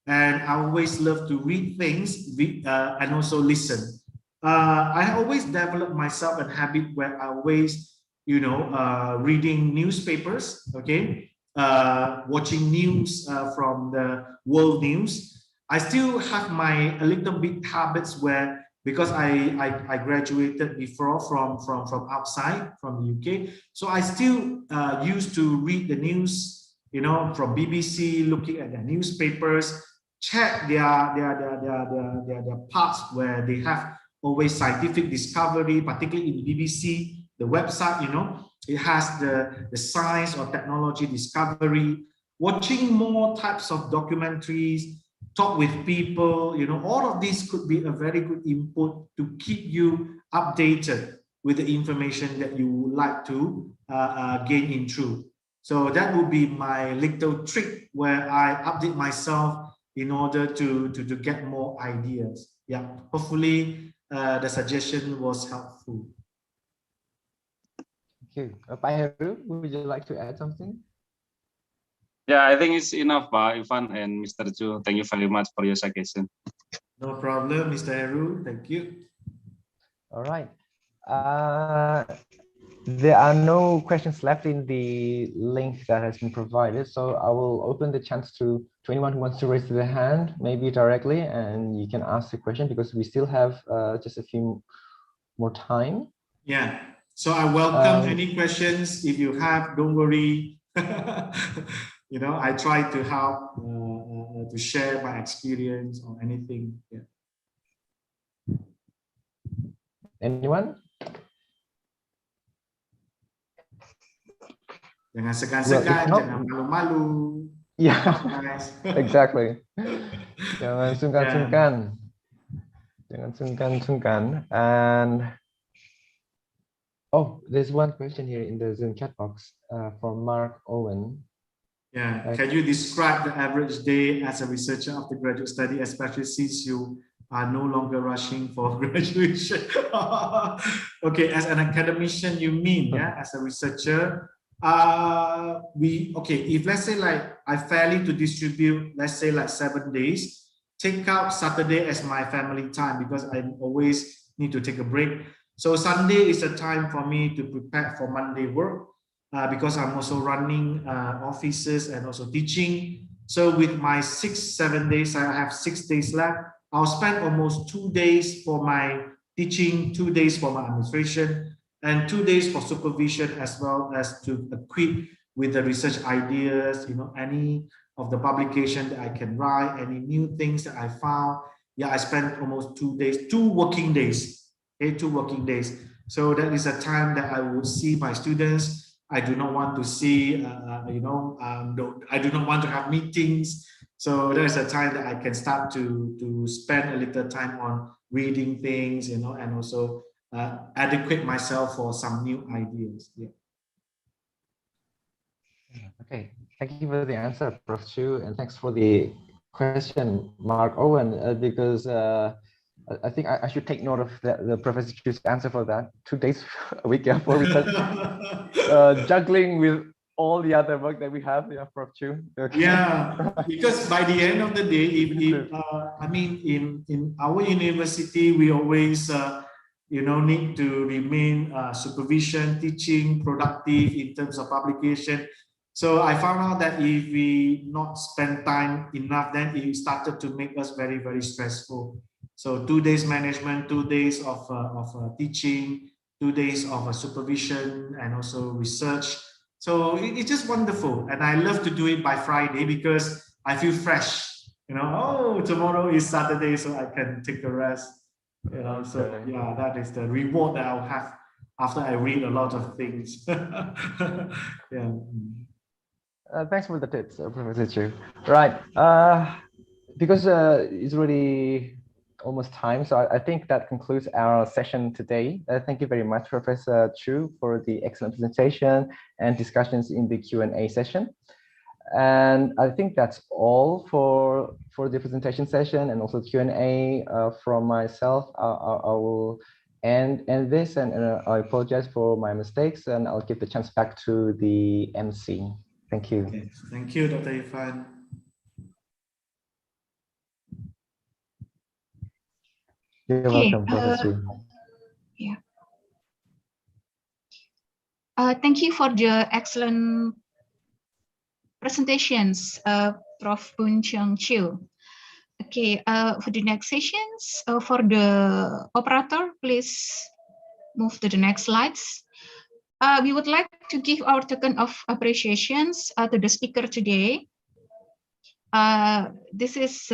and I always love to read things and also listen. I always develop myself a habit where I always, you know, reading newspapers, okay, watching news from the world news. I still have my a little bit habits where, because I graduated before from outside, from the UK, so I still used to read the news, you know, from BBC, looking at the newspapers, check their parts where they have always scientific discovery, particularly in the BBC, the website, you know, it has the science or technology discovery, watching more types of documentaries, talk with people, you know, all of these could be a very good input to keep you updated with the information that you would like to gain in truth. So that would be my little trick where I update myself in order to get more ideas. Yeah, hopefully the suggestion was helpful. Thank you. Pak Heru, would you like to add something? Yeah, I think it's enough, Ivan and Mr. Chu. Thank you very much for your suggestion. No problem, Mr. Heru. Thank you. All right. There are no questions left in the link that has been provided, so I will open the chance to anyone who wants to raise their hand, maybe directly, and you can ask the question because we still have just a few more time. Yeah. So I welcome any questions. If you have, don't worry. You know, I try to help to share my experience or anything. Yeah. Anyone? Jangan segan-segan, jangan malu-malu. Yeah, exactly. Jangan sungkan-sungkan. Jangan sungkan-sungkan. And oh, there's one question here in the Zoom chat box from Mark Owen. Yeah, can you describe the average day as a researcher of the graduate study, especially since you are no longer rushing for graduation? Okay, as an academician, you mean, yeah, as a researcher? If let's say like I fairly to distribute, let's say like 7 days. take out Saturday as my family time because I always need to take a break. So Sunday is a time for me to prepare for Monday work because I'm also running offices and also teaching. So with my 6-7 days, I have 6 days left. I'll spend almost 2 days for my teaching, 2 days for my administration, and 2 days for supervision, as well as to equip with the research ideas, any of the publication that I can write, any new things that I found. Yeah, I spent almost 2 days, 2 working days, 2 working days. So that is a time that I would see my students. I do not want to see, I do not want to have meetings. So there's a time that I can start to spend a little time on reading things, and also adequate myself for some new ideas. Yeah. Okay, thank you for the answer, Prof. Chu, and thanks for the question, Mark Owen, because I think I should take note of the Professor Chu's answer for that. 2 days a week for research, juggling with all the other work that we have, Prof. Chu. Okay. Yeah, because by the end of the day, in our university, we always need to remain supervision, teaching, productive in terms of publication. So I found out that if we not spend time enough, then it started to make us very, very stressful. So 2 days management, 2 days of teaching, 2 days of supervision, and also research. So it's just wonderful. And I love to do it by Friday because I feel fresh. Oh, tomorrow is Saturday, so I can take a rest. So yeah, that is the reward that I'll have after I read a lot of things. Yeah. Thanks for the tips, Professor Chu. Right, because it's already almost time, so I think that concludes our session today. Thank you very much, Professor Chu, for the excellent presentation and discussions in the Q&A session. And I think that's all for the presentation session and also Q&A from myself. I will end this, and I apologize for my mistakes, and I'll give the chance back to the MC. Thank you. Okay. Thank you, Dr. Irfan. You're welcome, Professor. Yeah. Thank you for the excellent presentations, Prof. Boon, Cheong, Chu. Okay, for the next sessions, for the operator, please move to the next slides. We would like to give our token of appreciations to the speaker today. This is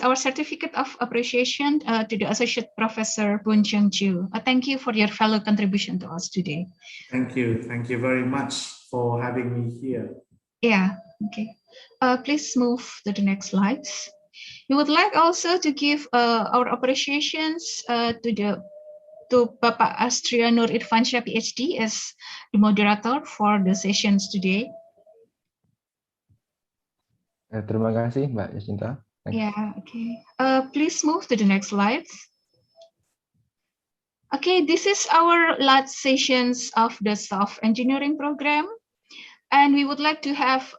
our certificate of appreciation to the Associate Professor Boon Cheong Chu. Thank you for your fellow contribution to us today. Thank you. Thank you very much for having me here. Yeah, okay. Please move to the next slides. We would like also to give our appreciations to Bapak Astria Nur Irfansyah PhD as the moderator for the sessions today. Terima kasih, Mbak Yashinta. Yeah, okay. Please move to the next slides. Okay, this is our last sessions of the soft engineering program. And we would like to have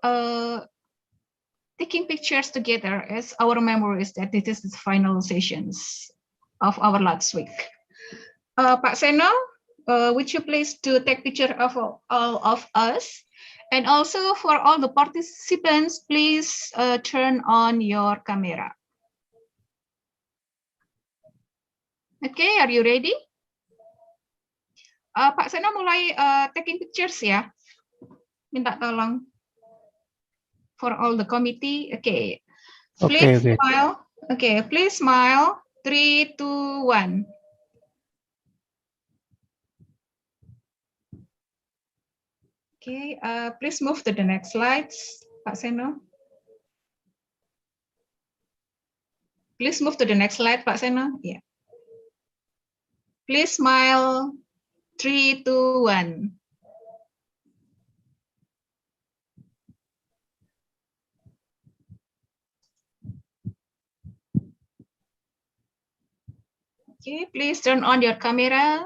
taking pictures together as our memories that this is the final sessions of our last week. Pak Seno, would you please to take picture of all of us? And also for all the participants, please turn on your camera. Okay, are you ready? Pak Seno mulai taking pictures ya. Minta tolong. For all the committee, okay. Please smile. Okay, please smile. 3, 2, 1. Okay, please move to the next slides, Pak Seno. Please move to the next slide, Pak Seno. Yeah. Please smile. 3, 2, 1. Okay, please turn on your camera.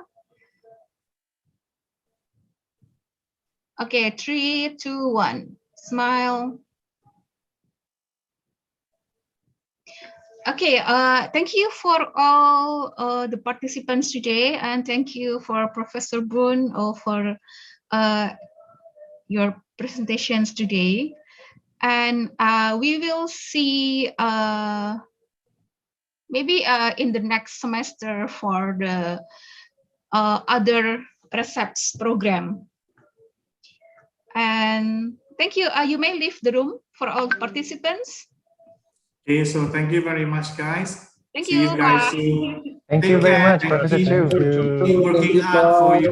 Okay, 3, 2, 1. Smile. Okay, thank you for all the participants today, and thank you for Professor Boon for your presentations today. And we will see maybe in the next semester for the other RESEPs program. And thank you. You may leave the room for all the participants. Okay, so thank you very much, guys. Thank See you. you guys Bye. soon. Thank Take you very care much, and Professor keep Chu. working hard for your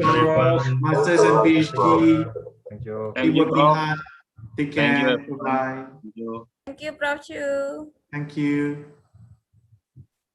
masters and PhD. Thank you. Keep Thank you, working Prof. hard. Take Thank you, care. everyone. Bye-bye. Thank you. Thank you, Prof. Chu. Thank you.